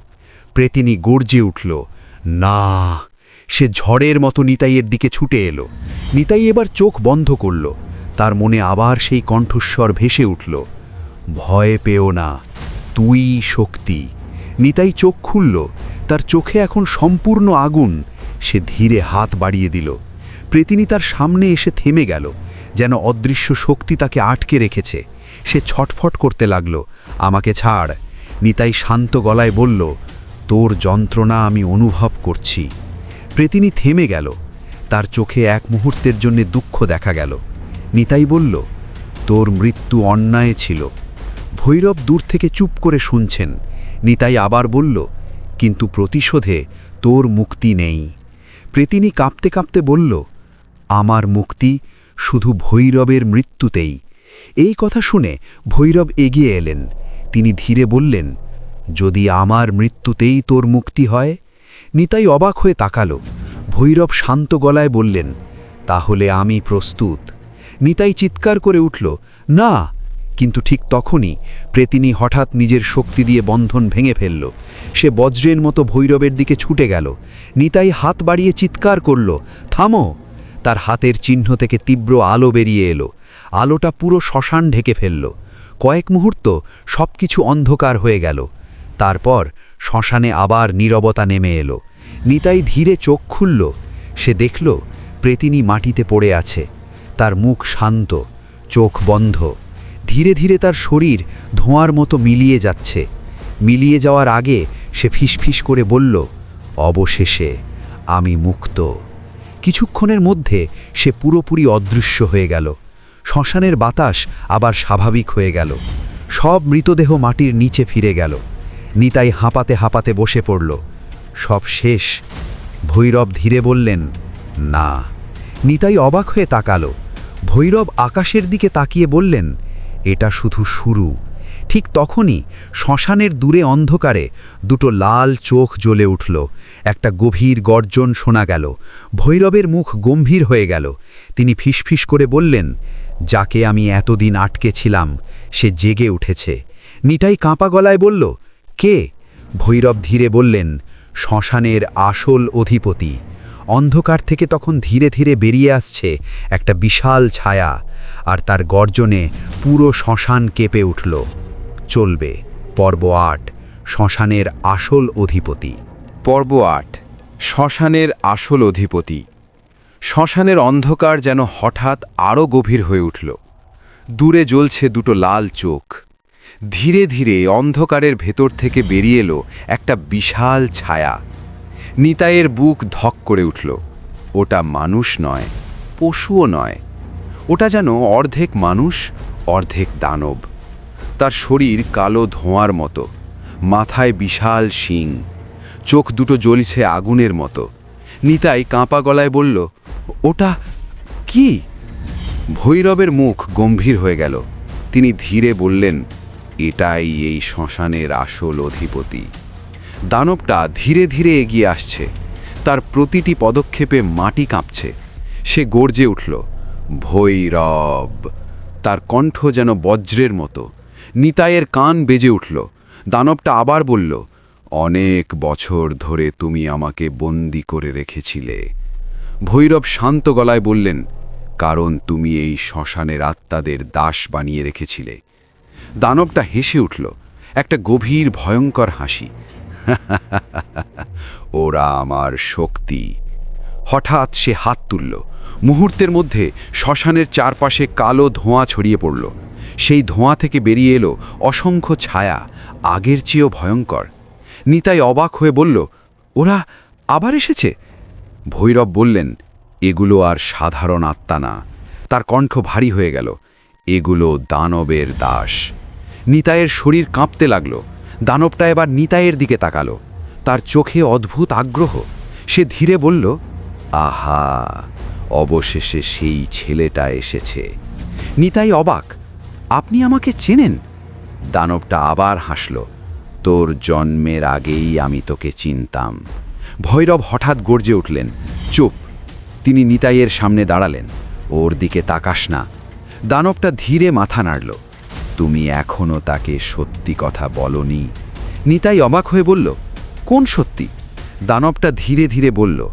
প্রেতিনী গর্জে উঠল, না! সে ঝড়ের মতো নিতাইয়ের দিকে ছুটে এলো। নিতাই এবার চোখ বন্ধ করল। তার মনে আবার সেই কণ্ঠস্বর ভেসে উঠল, ভয় পেও না, তুই শক্তি। নিতাই চোখ খুলল, তার চোখে এখন সম্পূর্ণ আগুন। সে ধীরে হাত বাড়িয়ে দিল। প্রেতিনী তার সামনে এসে থেমে গেল, যেন অদৃশ্য শক্তি তাকে আটকে রেখেছে। সে ছটফট করতে লাগল, আমাকে ছাড়। নিতাই শান্ত গলায় বলল, তোর যন্ত্রণা আমি অনুভব করছি। প্রেতিনী থেমে গেল, তার চোখে এক মুহূর্তের জন্য দুঃখ দেখা গেল। নিতাই বলল, তোর মৃত্যু অন্যায় ছিল। ভৈরব দূর থেকে চুপ করে শুনছেন। নিতাই আবার বলল, কিন্তু প্রতিশোধে তোর মুক্তি নেই। প্রেতিনী কাঁপতে কাঁপতে বলল, আমার মুক্তি শুধু ভৈরবের মৃত্যুতেই। এই কথা শুনে ভৈরব এগিয়ে এলেন। তিনি ধীরে বললেন, যদি আমার মৃত্যুতেই তোর মুক্তি হয়? নিতাই অবাক হয়ে তাকালো। ভৈরব শান্ত গলায় বললেন, তাহলে আমি প্রস্তুত। নিতাই চিৎকার করে উঠল, না! কিন্তু ঠিক তখনই প্রেতিনী হঠাৎ নিজের শক্তি দিয়ে বন্ধন ভেঙে ফেলল। সে বজ্রের মতো ভৈরবের দিকে ছুটে গেল। নিতাই হাত বাড়িয়ে চিৎকার করল, থামো! তার হাতের চিহ্ন থেকে তীব্র আলো বেরিয়ে এলো। আলোটা পুরো শ্মশান ঢেকে ফেলল। কয়েক মুহূর্ত সবকিছু অন্ধকার হয়ে গেল। তারপর শ্মশানে আবার নীরবতা নেমে এলো। নিতাই ধীরে চোখ খুলল। সে দেখল প্রেতিনী মাটিতে পড়ে আছে। তার মুখ শান্ত, চোখ বন্ধ। ধীরে ধীরে তার শরীর ধোঁয়ার মতো মিলিয়ে যাচ্ছে। মিলিয়ে যাওয়ার আগে সে ফিসফিস করে বলল, অবশেষে আমি মুক্ত। কিছুক্ষণের মধ্যে সে পুরোপুরি অদৃশ্য হয়ে গেল। শ্মশানের বাতাস আবার স্বাভাবিক হয়ে গেল। সব মৃতদেহ মাটির নিচে ফিরে গেল। নিতাই হাঁপাতে হাঁপাতে বসে পড়ল। সব শেষ। ভৈরব ধীরে বললেন, না। নিতাই অবাক হয়ে তাকালো। ভৈরব আকাশের দিকে তাকিয়ে বললেন, এটা শুধু শুরু। ঠিক তখনই শ্মশানের দূরে অন্ধকারে দুটো লাল চোখ জ্বলে উঠল। একটা গভীর গর্জন শোনা গেল। ভৈরবের মুখ গম্ভীর হয়ে গেল। তিনি ফিসফিস করে বললেন, যাকে আমি এতদিন আটকে ছিলাম সে জেগে উঠেছে। নিতাই কাঁপা গলায় বলল, কে? ভৈরব ধীরে বললেন, শ্মশানের আসল অধিপতি। অন্ধকার থেকে তখন ধীরে ধীরে বেরিয়ে আসছে একটা বিশাল ছায়া, আর তার গর্জনে পুরো শ্মশান কেঁপে উঠল। চলবে পর্ব ৮, শ্মশানের আসল অধিপতি। পর্ব ৮, শ্মশানের আসল অধিপতি। শ্মশানের অন্ধকার যেন হঠাৎ আরও গভীর হয়ে উঠল। দূরে জ্বলছে দুটো লাল চোখ। ধীরে ধীরে অন্ধকারের ভেতর থেকে বেরিয়ে এলো একটা বিশাল ছায়া। নিতাইয়ের বুক ধক করে উঠল। ওটা মানুষ নয়, পশুও নয়। ওটা যেন অর্ধেক মানুষ, অর্ধেক দানব। তার শরীর কালো ধোঁয়ার মতো, মাথায় বিশাল শিং, চোখ দুটো জ্বলছে আগুনের মতো। নিতাই কাঁপা গলায় বলল, ওটা কি? ভৈরবের মুখ গম্ভীর হয়ে গেল। তিনি ধীরে বললেন, এটাই এই শ্মশানের আসল অধিপতি। দানবটা ধীরে ধীরে এগিয়ে আসছে। তার প্রতিটি পদক্ষেপে মাটি কাঁপছে। সে গর্জে উঠল, ভৈরব! তার কণ্ঠ যেন বজ্রের মতো। নিতাইয়ের কান বেজে উঠল। দানবটা আবার বলল, অনেক বছর ধরে তুমি আমাকে বন্দি করে রেখেছিলে। ভৈরব শান্ত গলায় বললেন, কারণ তুমি এই শ্মশানের আত্মাদের দাস বানিয়ে রেখেছিলে। দানবটা হেসে উঠল, একটা গভীর ভয়ঙ্কর হাসি। ওরা আমার শক্তি। হঠাৎ সে হাত তুলল। মুহূর্তের মধ্যে শ্মশানের চারপাশে কালো ধোঁয়া ছড়িয়ে পড়ল। সেই ধোঁয়া থেকে বেরিয়ে এলো অসংখ্য ছায়া, আগের চেয়েও ভয়ঙ্কর। নিতাই অবাক হয়ে বলল, ওরা আবার এসেছে? ভৈরব বললেন, এগুলো আর সাধারণ আত্মা না। তার কণ্ঠ ভারী হয়ে গেল, এগুলো দানবের দাস। নিতাইয়ের শরীর কাঁপতে লাগল। দানবটা এবার নিতাইয়ের দিকে তাকালো। তার চোখে অদ্ভুত আগ্রহ। সে ধীরে বলল, আহা, অবশেষে সেই ছেলেটা এসেছে। নিতাই অবাক, আপনি আমাকে চেনেন? দানবটা আবার হাসল, তোর জন্মের আগেই আমি তোকে চিনতাম। ভৈরব হঠাৎ গর্জে উঠলেন, চুপ! তিনি নিতাইয়ের সামনে দাঁড়ালেন। ওর দিকে তাকাস না। দানবটা ধীরে মাথা নাড়ল। তুমি এখনো তাকে সত্যি কথা বলনি। নিতাই অবাক হয়ে বলল, কোন সত্যি? দানবটা ধীরে ধীরে বলল,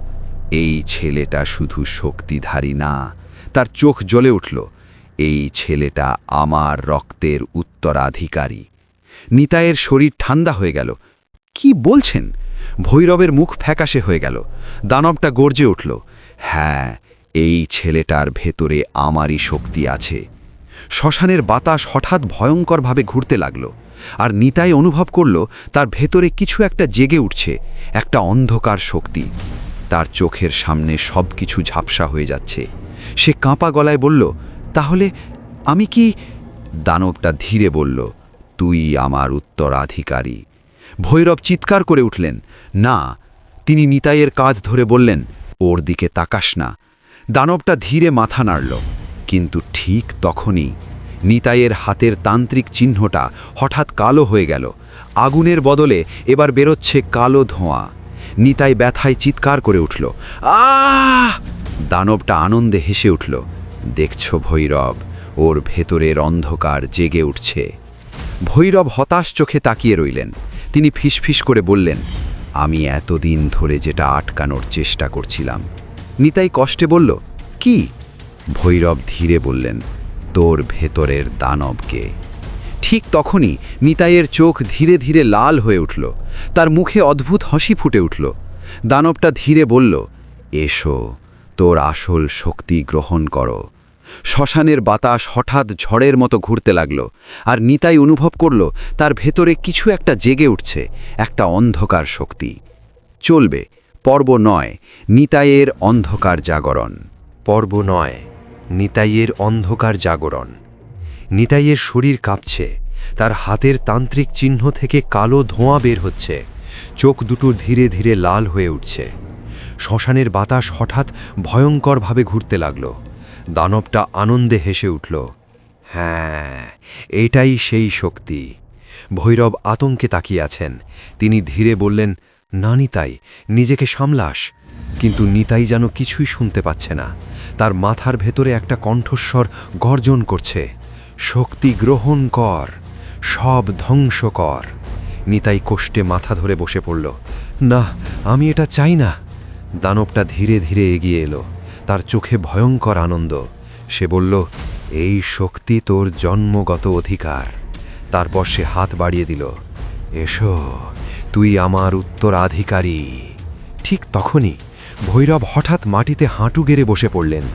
এই ছেলেটা শুধু শক্তিধারী না। তার চোখ জ্বলে উঠল। এই ছেলেটা আমার রক্তের উত্তরাধিকারী। নিতাইয়ের শরীর ঠান্ডা হয়ে গেল। কি বলছেন? ভৈরবের মুখ ফ্যাকাশে হয়ে গেল। দানবটা গর্জে উঠল, হ্যাঁ, এই ছেলেটার ভেতরে আমারই শক্তি আছে। শ্মশানের বাতাস হঠাৎ ভয়ঙ্করভাবে ঘুরতে লাগল, আর নিতাই অনুভব করল তার ভেতরে কিছু একটা জেগে উঠছে, একটা অন্ধকার শক্তি। তার চোখের সামনে সব কিছু ঝাপসা হয়ে যাচ্ছে। সে কাঁপা গলায় বলল, তাহলে আমি কি? দানবটা ধীরে বলল, তুই আমার উত্তরাধিকারী। ভৈরব চিৎকার করে উঠলেন, না। তিনি নিতাইয়ের কাঁধ ধরে বললেন, ওর দিকে তাকাস না। দানবটা ধীরে মাথা নাড়ল, কিন্তু ঠিক তখনই নিতাইয়ের হাতের তান্ত্রিক চিহ্নটা হঠাৎ কালো হয়ে গেল। আগুনের বদলে এবার বেরোচ্ছে কালো ধোঁয়া। নিতাই ব্যথায় চিৎকার করে উঠল, আহ! দানবটা আনন্দে হেসে উঠল, দেখছ ভৈরব, ওর ভেতরের অন্ধকার জেগে উঠছে। ভৈরব হতাশ চোখে তাকিয়ে রইলেন। তিনি ফিসফিস করে বললেন, আমি এতদিন ধরে যেটা আটকানোর চেষ্টা করছিলাম। নিতাই কষ্টে বলল, কি? ভৈরব ধীরে বললেন, তোর ভেতরের দানবকে। ঠিক তখনই নিতাইয়ের চোখ ধীরে ধীরে লাল হয়ে উঠল। তার মুখে অদ্ভুত হাসি ফুটে উঠল। দানবটা ধীরে বলল, এসো, তোর আসল শক্তি গ্রহণ করো। শ্মশানের বাতাস হঠাৎ ঝড়ের মতো ঘুরতে লাগল, আর নিতাই অনুভব করল তার ভেতরে কিছু একটা জেগে উঠছে, একটা অন্ধকার শক্তি। চলবে পর্ব 9, নিতাইয়ের অন্ধকার জাগরণ। পর্ব 9, নিতাইয়ের অন্ধকার জাগরণ। নিতাইয়ের শরীর কাঁপছে। তার হাতের তান্ত্রিক চিহ্ন থেকে কালো ধোঁয়া বের হচ্ছে। চোখ দুটো ধীরে ধীরে লাল হয়ে উঠছে। শ্মশানের বাতাস হঠাৎ ভয়ঙ্করভাবে ঘুরতে লাগল। দানবটা আনন্দে হেসে উঠল, হ্যাঁ, এটাই সেই শক্তি। ভৈরব আতঙ্কে তাকিয়ে আছেন। তিনি ধীরে বললেন, না নিতাই, নিজেকে সামলাস। কিন্তু নিতাই যেন কিছুই শুনতে পাচ্ছে না। তার মাথার ভেতরে একটা কণ্ঠস্বর গর্জন করছে, শক্তি গ্রহণ কর, সব ধ্বংস কর। নিতাই কষ্টে মাথা ধরে বসে পড়ল, না, আমি এটা চাই না। দানবটা ধীরে ধীরে এগিয়ে এলো। তার চোখে ভয়ঙ্কর আনন্দ। সে বলল, এই শক্তি তোর জন্মগত অধিকার। তারপর সে হাত বাড়িয়ে দিল, এসো, তুই আমার উত্তরাধিকারী। ঠিক তখনই ভৈরব হঠাৎ মাটিতে হাঁটু গেড়ে বসে পড়লেন।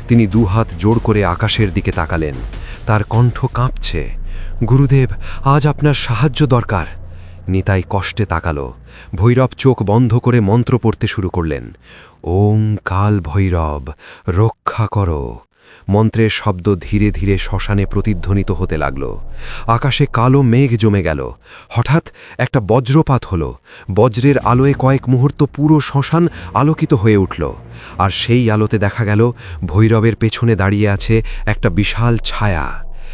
তিনি দুহাত জোড় করে আকাশের দিকে তাকালেন। তার কণ্ঠ কাঁপছে, গুরুদেব, আজ আপনার সাহায্য দরকার। নিতাই কষ্টে তাকালো। ভৈরব চোখ বন্ধ করে মন্ত্র পড়তে শুরু করলেন, ওং কাল ভৈরব রক্ষা করো। মন্ত্রের শব্দ ধীরে ধীরে শ্মশানে প্রতিধ্বনিত হতে লাগল। আকাশে কালো মেঘ জমে গেল। হঠাৎ একটা বজ্রপাত হলো। বজ্রের আলোয় কয়েক মুহূর্ত পুরো শ্মশান আলোকিত হয়ে উঠল। আর সেই আলোতে দেখা গেল ভৈরবের পেছনে দাঁড়িয়ে আছে একটা বিশাল ছায়া,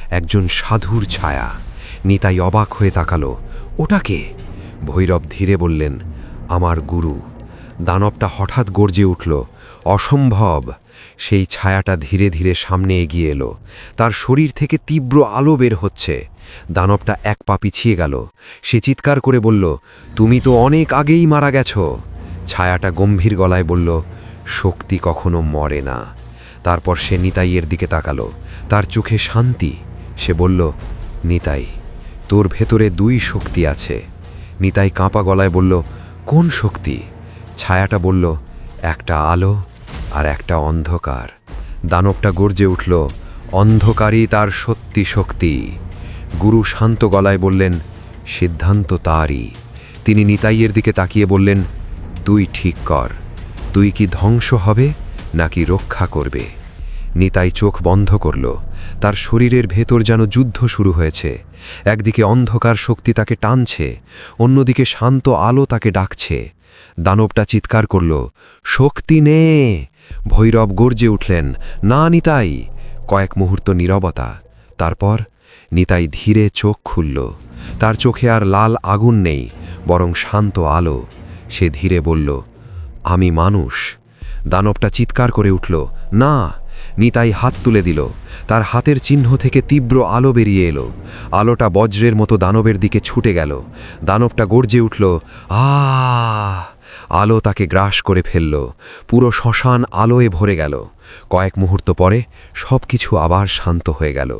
একজন সাধুর ছায়া। নিতাই অবাক হয়ে তাকালো, ওটা কে? ভৈরব ধীরে বললেন, আমার গুরু। দানবটা হঠাৎ গর্জে উঠল, অসম্ভব! সেই ছায়াটা ধীরে ধীরে সামনে এগিয়ে এলো। তার শরীর থেকে তীব্র আলো বের হচ্ছে। দানবটা এক পা পিছিয়ে গেল। সে চিৎকার করে বলল, তুমি তো অনেক আগেই মারা গেছ। ছায়াটা গম্ভীর গলায় বলল, শক্তি কখনো মরে না। তারপর সে নিতাইয়ের দিকে তাকালো। তার চোখে শান্তি। সে বলল, নিতাই, তোর ভেতরে দুই শক্তি আছে। নিতাই কাঁপা গলায় বলল, কোন শক্তি? ছায়াটা বলল, একটা আলো আর একটা অন্ধকার। দানবটা গর্জে উঠল, অন্ধকারই তার সত্যি শক্তি। গুরু শান্ত গলায় বললেন, সিদ্ধান্ত তারই। তিনি নিতাইয়ের দিকে তাকিয়ে বললেন, তুই ঠিক কর, তুই কি ধ্বংস হবে নাকি রক্ষা করবে? নিতাই চোখ বন্ধ করল। তার শরীরের ভেতর যেন যুদ্ধ শুরু হয়েছে। একদিকে অন্ধকার শক্তি তাকে টানছে, অন্যদিকে শান্ত আলো তাকে ডাকছে। দানবটা চিৎকার করল, শক্তি নে! ভৈরব গর্জে উঠলেন, না নিতাই! কয়েক মুহূর্ত নীরবতা। তারপর নিতাই ধীরে চোখ খুলল। তার চোখে আর লাল আগুন নেই, বরং শান্ত আলো। সে ধীরে বলল, আমি মানুষ। দানবটা চিৎকার করে উঠল, না! নিতাই হাত তুলে দিল। তার হাতের চিহ্ন থেকে তীব্র আলো বেরিয়ে এলো। আলোটা বজ্রের মতো দানবের দিকে ছুটে গেল। দানবটা গর্জে উঠল, আলো তাকে গ্রাস করে ফেলল। পুরো শ্মশান আলোয় ভরে গেল। কয়েক মুহূর্ত পরে সব কিছু আবার শান্ত হয়ে গেল।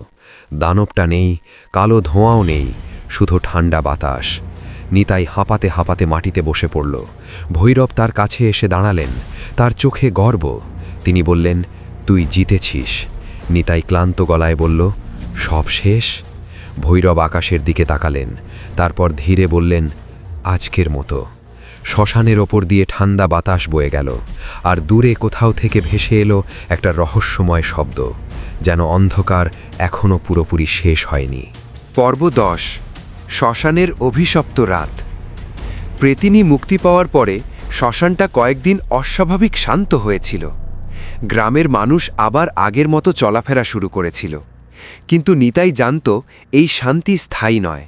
দানবটা নেই, কালো ধোঁয়াও নেই, শুধু ঠান্ডা বাতাস। নিতাই হাঁপাতে হাঁপাতে মাটিতে বসে পড়ল। ভৈরব তার কাছে এসে দাঁড়ালেন। তার চোখে গর্ব। তিনি বললেন, তুই জিতেছিস। নিতাই ক্লান্ত গলায় বলল, সব শেষ? ভৈরব আকাশের দিকে তাকালেন, তারপর ধীরে বললেন, আজকের মতো। শ্মশানের ওপর দিয়ে ঠান্ডা বাতাস বয়ে গেল, আর দূরে কোথাও থেকে ভেসে এলো একটা রহস্যময় শব্দ, যেন অন্ধকার এখনও পুরোপুরি শেষ হয়নি। পর্ব 10, শ্মশানের অভিশপ্ত রাত। প্রেতিনী মুক্তি পাওয়ার পরে শ্মশানটা কয়েকদিন অস্বাভাবিক শান্ত হয়েছিল। গ্রামের মানুষ আবার আগের মতো চলাফেরা শুরু করেছিল। কিন্তু নিতাই জানত এই শান্তি স্থায়ী নয়,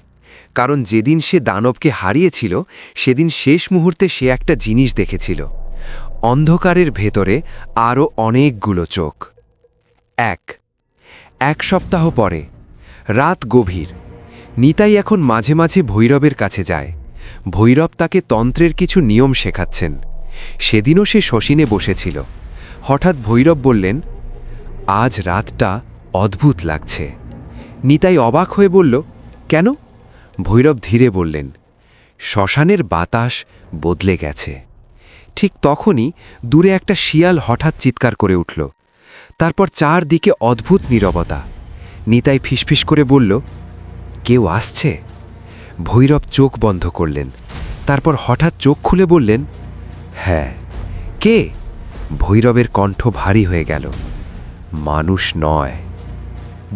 কারণ যেদিন সে দানবকে হারিয়েছিল সেদিন শেষ মুহূর্তে সে একটা জিনিস দেখেছিল। অন্ধকারের ভেতরে আরও অনেকগুলো চোখ। এক সপ্তাহ পরে, রাত গভীর। নিতাই এখন মাঝে মাঝে ভৈরবের কাছে যায়। ভৈরব তাকে তন্ত্রের কিছু নিয়ম শেখাচ্ছেন। সেদিনও সে শশিনে বসেছিল। হঠাৎ ভৈরব বললেন, আজ রাতটা অদ্ভুত লাগছে। নিতাই অবাক হয়ে বলল, কেন? ভৈরব ধীরে বললেন, শ্মশানের বাতাস বদলে গেছে। ঠিক তখনই দূরে একটা শিয়াল হঠাৎ চিৎকার করে উঠল। তারপর চারদিকে অদ্ভুত নীরবতা। নিতাই ফিসফিস করে বলল, কেউ আসছে? ভৈরব চোখ বন্ধ করলেন। তারপর হঠাৎ চোখ খুলে বললেন, হ্যাঁ। কে? ভৈরবের কণ্ঠ ভারী হয়ে গেল, মানুষ নয়।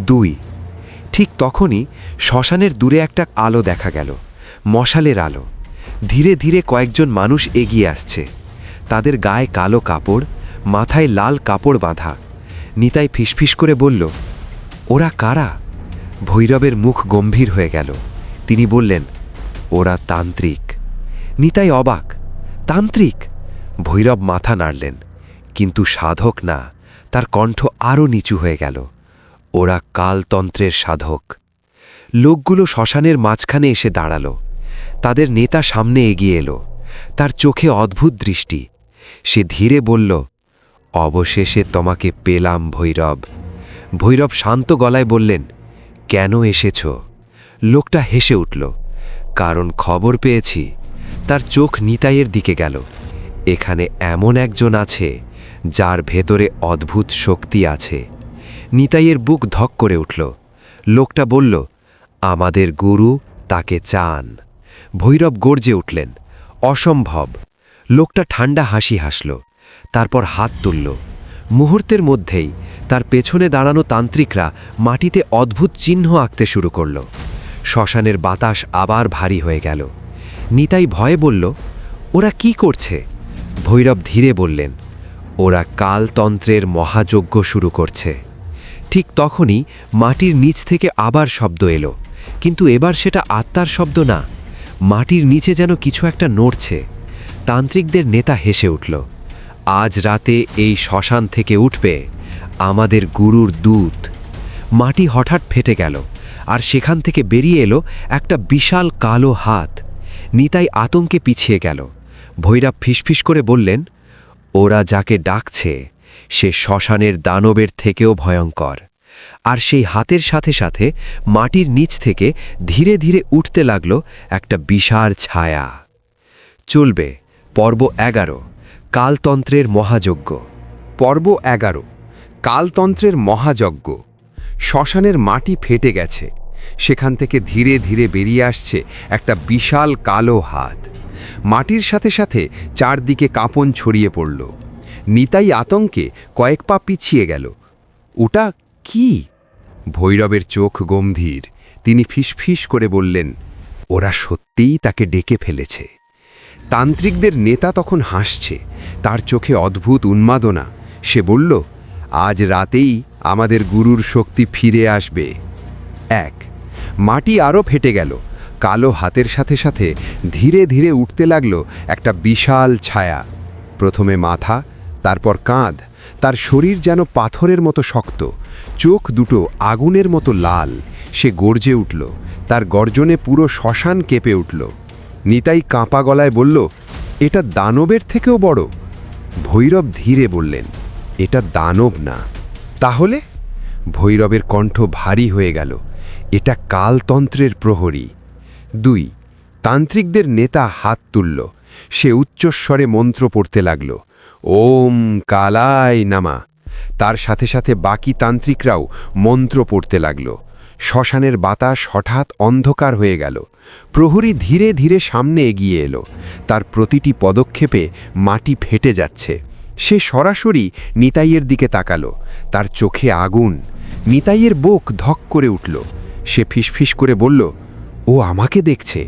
2। ঠিক তখনই শ্মশানের দূরে একটা আলো দেখা গেল, মশালের আলো। ধীরে ধীরে কয়েকজন মানুষ এগিয়ে আসছে। তাদের গায়ে কালো কাপড়, মাথায় লাল কাপড় বাঁধা। নিতাই ফিসফিস করে বলল, ওরা কারা? ভৈরবের মুখ গম্ভীর হয়ে গেল। তিনি বললেন, ওরা তান্ত্রিক। নিতাই অবাক, তান্ত্রিক? ভৈরব মাথা নাড়লেন, কিন্তু সাধক না। তার কণ্ঠ আরও নিচু হয়ে গেল, ওরা কালতন্ত্রের সাধক। লোকগুলো শ্মশানের মাঝখানে এসে দাঁড়ালো। তাদের নেতা সামনে এগিয়ে এলো। তার চোখে অদ্ভুত দৃষ্টি। সে ধীরে বলল, অবশেষে তোমাকে পেলাম ভৈরব। ভৈরব শান্ত গলায় বললেন, কেন এসেছ? লোকটা হেসে উঠল, কারণ খবর পেয়েছি। তার চোখ নিতাইয়ের দিকে গেল। এখানে এমন একজন আছে যার ভেতরে অদ্ভুত শক্তি আছে। নিতাইয়ের বুক ধক করে উঠল। লোকটা বলল, আমাদের গুরু তাকে চান। ভৈরব গর্জে উঠলেন, অসম্ভব। লোকটা ঠান্ডা হাসি হাসল, তারপর হাত তুলল। মুহূর্তের মধ্যেই তার পেছনে দাঁড়ানো তান্ত্রিকরা মাটিতে অদ্ভুত চিহ্ন আঁকতে শুরু করল। শ্মশানের বাতাস আবার ভারী হয়ে গেল। নিতাই ভয়ে বলল, ওরা কি করছে? ভৈরব ধীরে বললেন, ওরা কালতন্ত্রের মহাযজ্ঞ শুরু করছে। ঠিক তখনই মাটির নিচ থেকে আবার শব্দ এলো, কিন্তু এবার সেটা আত্মার শব্দ না। মাটির নিচে যেন কিছু একটা নড়ছে। তান্ত্রিকদের নেতা হেসে উঠল, আজ রাতে এই শ্মশান থেকে উঠবে আমাদের গুরুর দূত। মাটি হঠাৎ ফেটে গেল, আর সেখান থেকে বেরিয়ে এলো একটা বিশাল কালো হাত। নিতাই আতঙ্কে পিছিয়ে গেল। ভৈরব ফিসফিস করে বললেন, ওরা যাকে ডাকছে সে শ্মশানের দানবের থেকেও ভয়ঙ্কর। আর সেই হাতের সাথে সাথে মাটির নিচ থেকে ধীরে ধীরে উঠতে লাগল একটা বিশাল ছায়া। চলবে পর্ব 11, কালতন্ত্রের মহাযজ্ঞ। পর্ব 11, কালতন্ত্রের মহাযজ্ঞ। শ্মশানের মাটি ফেটে গেছে। সেখান থেকে ধীরে ধীরে বেরিয়ে আসছে একটা বিশাল কালো হাত। মাটির সাথে সাথে চারদিকে কাঁপন ছড়িয়ে পড়ল। নিতাই আতঙ্কে কয়েক পা পিছিয়ে গেল। ওটা কি? ভৈরবের চোখ গম্ভীর। তিনি ফিসফিস করে বললেন, ওরা সত্যিই তাকে ডেকে ফেলেছে। তান্ত্রিকদের নেতা তখন হাসছে, তার চোখে অদ্ভুত উন্মাদনা। সে বলল, আজ রাতেই আমাদের গুরুর শক্তি ফিরে আসবে। 1। মাটি আরও ফেটে গেল। কালো হাতের সাথে সাথে ধীরে ধীরে উঠতে লাগল একটা বিশাল ছায়া। প্রথমে মাথা, তারপর কাঁধ, তার শরীর যেন পাথরের মতো শক্ত, চোখ দুটো আগুনের মতো লাল। সে গর্জে উঠল, তার গর্জনে পুরো শ্মশান কেঁপে উঠল। নিতাই কাঁপা গলায় বলল, এটা দানবের থেকেও বড়। ভৈরব ধীরে বললেন, এটা দানব না। তাহলে? ভৈরবের কণ্ঠ ভারী হয়ে গেল, এটা কালতন্ত্রের প্রহরী। 2 তান্ত্রিকদের নেতা হাত তুলল। সে উচ্চস্বরে মন্ত্র পড়তে লাগল, ওম কালায় নামা। তার সাথে সাথে বাকি তান্ত্রিকরাও মন্ত্র পড়তে লাগল। শ্মশানের বাতাস হঠাৎ অন্ধকার হয়ে গেল। প্রহরী ধীরে ধীরে সামনে এগিয়ে এলো। তার প্রতিটি পদক্ষেপে মাটি ফেটে যাচ্ছে। সে সরাসরি নিতাইয়ের দিকে তাকালো। তার চোখে আগুন। নিতাইয়ের বুক ধক করে উঠল। সে ফিসফিস করে বলল, ও আমাকে দেখছে।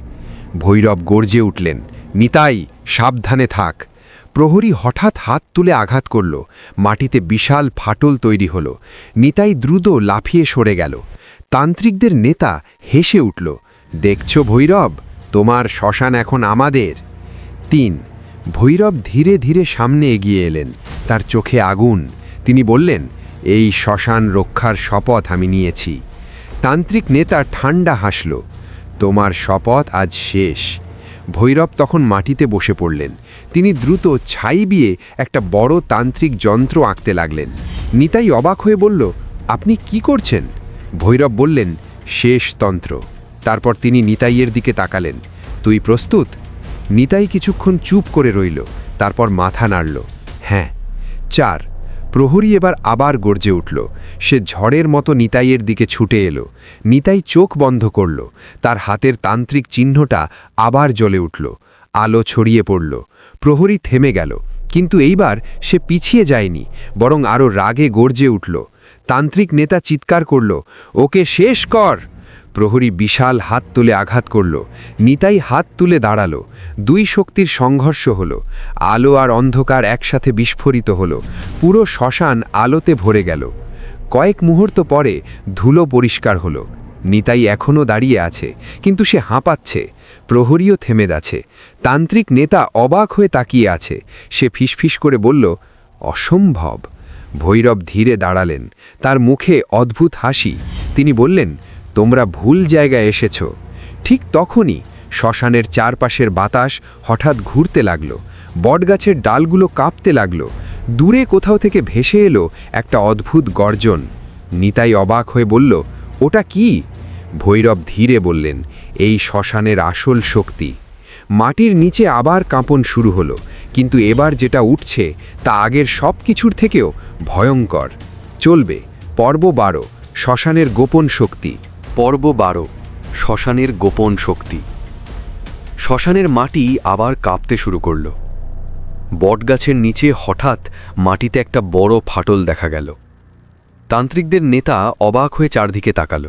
ভৈরব গর্জে উঠলেন, নিতাই, সাবধানে থাক। প্রহরী হঠাৎ হাত তুলে আঘাত করল। মাটিতে বিশাল ফাটল তৈরি হল। নিতাই দ্রুত লাফিয়ে সরে গেল। তান্ত্রিকদের নেতা হেসে উঠল, দেখছো ভৈরব, তোমার শ্মশান এখন আমাদের। 3 ভৈরব ধীরে ধীরে সামনে এগিয়ে এলেন। তার চোখে আগুন। তিনি বললেন, এই শ্মশান রক্ষার শপথ আমি নিয়েছি। তান্ত্রিক নেতা ঠান্ডা হাসল, তোমার শপথ আজ শেষ। ভৈরব তখন মাটিতে বসে পড়লেন। তিনি দ্রুত ছাই বিয়ে একটা বড় তান্ত্রিক যন্ত্র আঁকতে লাগলেন। নিতাই অবাক হয়ে বলল, আপনি কি করছেন? ভৈরব বললেন, শেষ তন্ত্র। তারপর তিনি নিতাইয়ের দিকে তাকালেন, তুই প্রস্তুত? নিতাই কিছুক্ষণ চুপ করে রইল, তারপর মাথা নাড়ল, হ্যাঁ। 4 প্রহরী এবার আবার গর্জে উঠল। সে ঝড়ের মতো নিতাইয়ের দিকে ছুটে এলো। নিতাই চোখ বন্ধ করল। তার হাতের তান্ত্রিক চিহ্নটা আবার জ্বলে উঠল। আলো ছড়িয়ে পড়ল। প্রহরী থেমে গেল, কিন্তু এইবার সে পিছিয়ে যায়নি, বরং আরও রাগে গর্জে উঠল। তান্ত্রিক নেতা চিৎকার করল, ওকে শেষ কর। প্রহরী বিশাল হাত তুলে আঘাত করল। নিতাই হাত তুলে দাঁড়ালো। 2 শক্তির সংঘর্ষ হল। আলো আর অন্ধকার একসাথে বিস্ফোরিত হল। পুরো শ্মশান আলোতে ভরে গেল। কয়েক মুহূর্ত পরে ধুলো পরিষ্কার হল। নিতাই এখনও দাঁড়িয়ে আছে, কিন্তু সে হাঁপাচ্ছে। প্রহরীও থেমে আছে। তান্ত্রিক নেতা অবাক হয়ে তাকিয়ে আছে। সে ফিসফিস করে বলল, অসম্ভব। ভৈরব ধীরে দাঁড়ালেন। তার মুখে অদ্ভুত হাসি। তিনি বললেন, তোমরা ভুল জায়গায় এসেছ। ঠিক তখনই শ্মশানের চারপাশের বাতাস হঠাৎ ঘুরতে লাগল। বটগাছের ডালগুলো কাঁপতে লাগল। দূরে কোথাও থেকে ভেসে এলো একটা অদ্ভুত গর্জন। নিতাই অবাক হয়ে বলল, ওটা কি? ভৈরব ধীরে বললেন, এই শ্মশানের আসল শক্তি। মাটির নিচে আবার কাঁপন শুরু হলো, কিন্তু এবার যেটা উঠছে তা আগের সব কিছুর থেকেও ভয়ঙ্কর। চলবে পর্ব 12, শ্মশানের গোপন শক্তি। পর্ব 12, শ্মশানের গোপন শক্তি। শ্মশানের মাটি আবার কাঁপতে শুরু করল। বটগাছের নিচে হঠাৎ মাটিতে একটা বড় ফাটল দেখা গেল। তান্ত্রিকদের নেতা অবাক হয়ে চারদিকে তাকাল।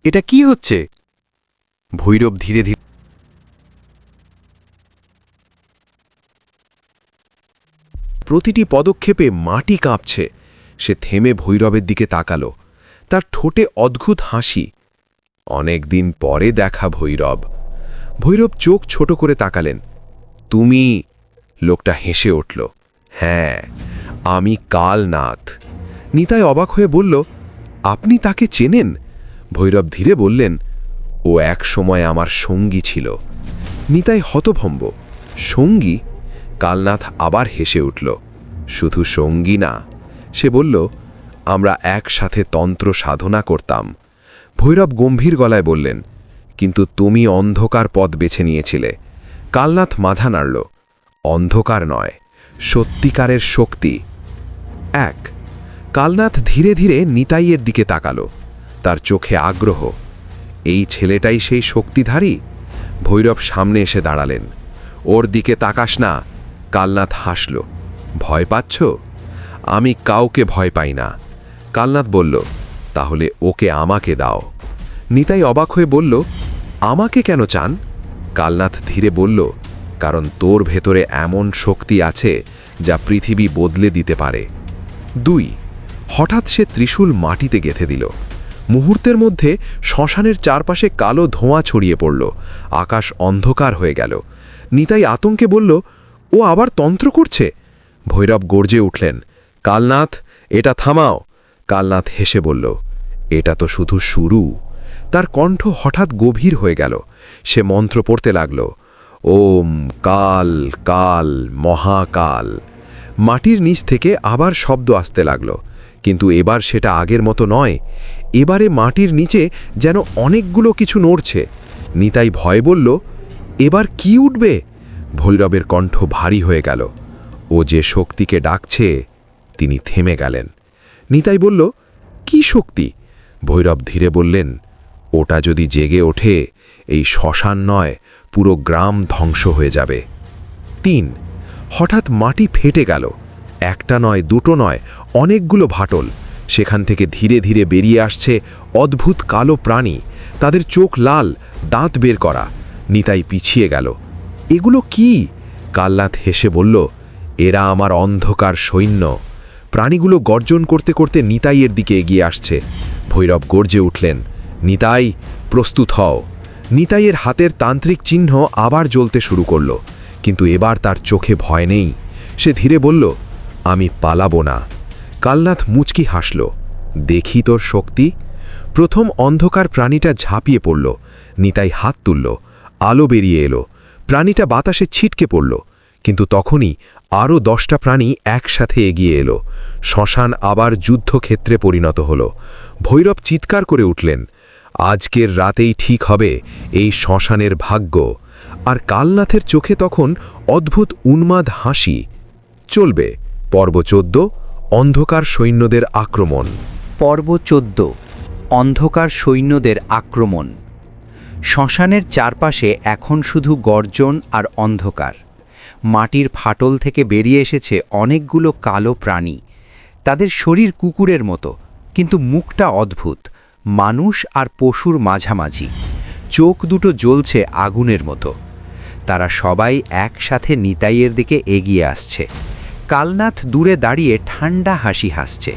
এটা কি হচ্ছে? ভৈরব ধীরে ধীরে প্রতিটি পদক্ষেপে মাটি কাঁপছে। সে থেমে ভৈরবের দিকে তাকালো। তার ঠোঁটে অদ্ভুত হাসি। অনেক দিন পরে দেখা ভৈরব। ভৈরব চোখ ছোট করে তাকালেন। তুমি? লোকটা হেসে উঠল, হ্যাঁ, আমি কালনাথ। নিতাই অবাক হয়ে বলল, আপনি তাকে চেনেন? ভৈরব ধীরে বললেন, ও এক সময় আমার সঙ্গী ছিল। নিতাই হতভম্ব, সঙ্গী? কালনাথ আবার হেসে উঠল, শুধু সঙ্গী না, সে বলল, আমরা একসাথে তন্ত্র সাধনা করতাম। ভৈরব গম্ভীর গলায় বললেন, কিন্তু তুমি অন্ধকার পথ বেছে নিয়েছিলে। কালনাথ মাথা নাড়ল, অন্ধকার নয়, সত্যিকারের শক্তি। 1 কালনাথ ধীরে ধীরে নিতাইয়ের দিকে তাকালো। তার চোখে আগ্রহ। এই ছেলেটাই সেই শক্তিধারী? ভৈরব সামনে এসে দাঁড়ালেন। ওর দিকে তাকাস না। কালনাথ হাসল, ভয় পাচ্ছ? আমি কাউকে ভয় পাই না। কালনাথ বলল, তাহলে ওকে আমাকে দাও। নিতাই অবাক হয়ে বলল, আমাকে কেন চান? কালনাথ ধীরে বলল, কারণ তোর ভেতরে এমন শক্তি আছে যা পৃথিবী বদলে দিতে পারে। 2 হঠাৎ সে ত্রিশূল মাটিতে গেঁথে দিল। মুহূর্তের মধ্যে শ্মশানের চারপাশে কালো ধোঁয়া ছড়িয়ে পড়ল। আকাশ অন্ধকার হয়ে গেল। নিতাই আতঙ্কে বলল, ও আবার তন্ত্র করছে। ভৈরব গর্জে উঠলেন, কালনাথ, এটা থামাও। কালনাথ হেসে বলল, এটা তো শুধু শুরু। তার কণ্ঠ হঠাৎ গভীর হয়ে গেল। সে মন্ত্র পড়তে লাগল, ওম কাল কাল মহাকাল। মাটির নিচ থেকে আবার শব্দ আসতে লাগল, কিন্তু এবার সেটা আগের মতো নয়। এবারে মাটির নিচে যেন অনেকগুলো কিছু নড়ছে। নিতাই ভয় বলল, এবার কি উঠবে? ভৈরবের কণ্ঠ ভারী হয়ে গেল। ও যে শক্তিকে ডাকছে, তিনি থেমে গেলেন। নিতাই বলল, কি শক্তি? ভৈরব ধীরে বললেন, ওটা যদি জেগে ওঠে, এই শ্মশান নয়, পুরো গ্রাম ধ্বংস হয়ে যাবে। 3 হঠাৎ মাটি ফেটে গেল। একটা নয়, দুটো নয়, অনেকগুলো ফাটল। সেখান থেকে ধীরে ধীরে বেরিয়ে আসছে অদ্ভুত কালো প্রাণী। তাদের চোখ লাল, দাঁত বের করা। নিতাই পিছিয়ে গেল। এগুলো কি? কালনাথ হেসে বলল, এরা আমার অন্ধকার সৈন্য। প্রাণীগুলো গর্জন করতে করতে নিতাইয়ের দিকে এগিয়ে আসছে। ভৈরব গর্জে উঠলেন, নিতাই, প্রস্তুত হও। নিতাইয়ের হাতের তান্ত্রিক চিহ্ন আবার জ্বলতে শুরু করল, কিন্তু এবার তার চোখে ভয় নেই। সে ধীরে বলল, আমি পালাবো না। কালনাথ মুচকি হাসল, দেখি তোর শক্তি। প্রথম অন্ধকার প্রাণীটা ঝাঁপিয়ে পড়ল। নিতাই হাত তুলল, আলো বেরিয়ে এলো। প্রাণীটা বাতাসে ছিটকে পড়ল, কিন্তু তখনই আরও 10টা প্রাণী একসাথে এগিয়ে এলো। শ্মশান আবার যুদ্ধক্ষেত্রে পরিণত হল। ভৈরব চিৎকার করে উঠলেন, আজকের রাতেই ঠিক হবে এই শ্মশানের ভাগ্য। আর কালনাথের চোখে তখন অদ্ভুত উন্মাদ হাসি। চলবে পর্ব 14, অন্ধকার সৈন্যদের আক্রমণ। পর্ব 14, অন্ধকার সৈন্যদের আক্রমণ। শ্মশানের চারপাশে এখন শুধু গর্জন আর অন্ধকার। মাটির ফাটল থেকে বেরিয়ে এসেছে অনেকগুলো কালো প্রাণী। তাদের শরীর কুকুরের মতো, কিন্তু মুখটা অদ্ভুত, মানুষ আর পশুর মাঝামাঝি। চোখ দুটো জ্বলছে আগুনের মতো। তারা সবাই একসাথে নিতাইয়ের দিকে এগিয়ে আসছে। কালনাথ দূরে দাঁড়িয়ে ঠান্ডা হাসি হাসছে।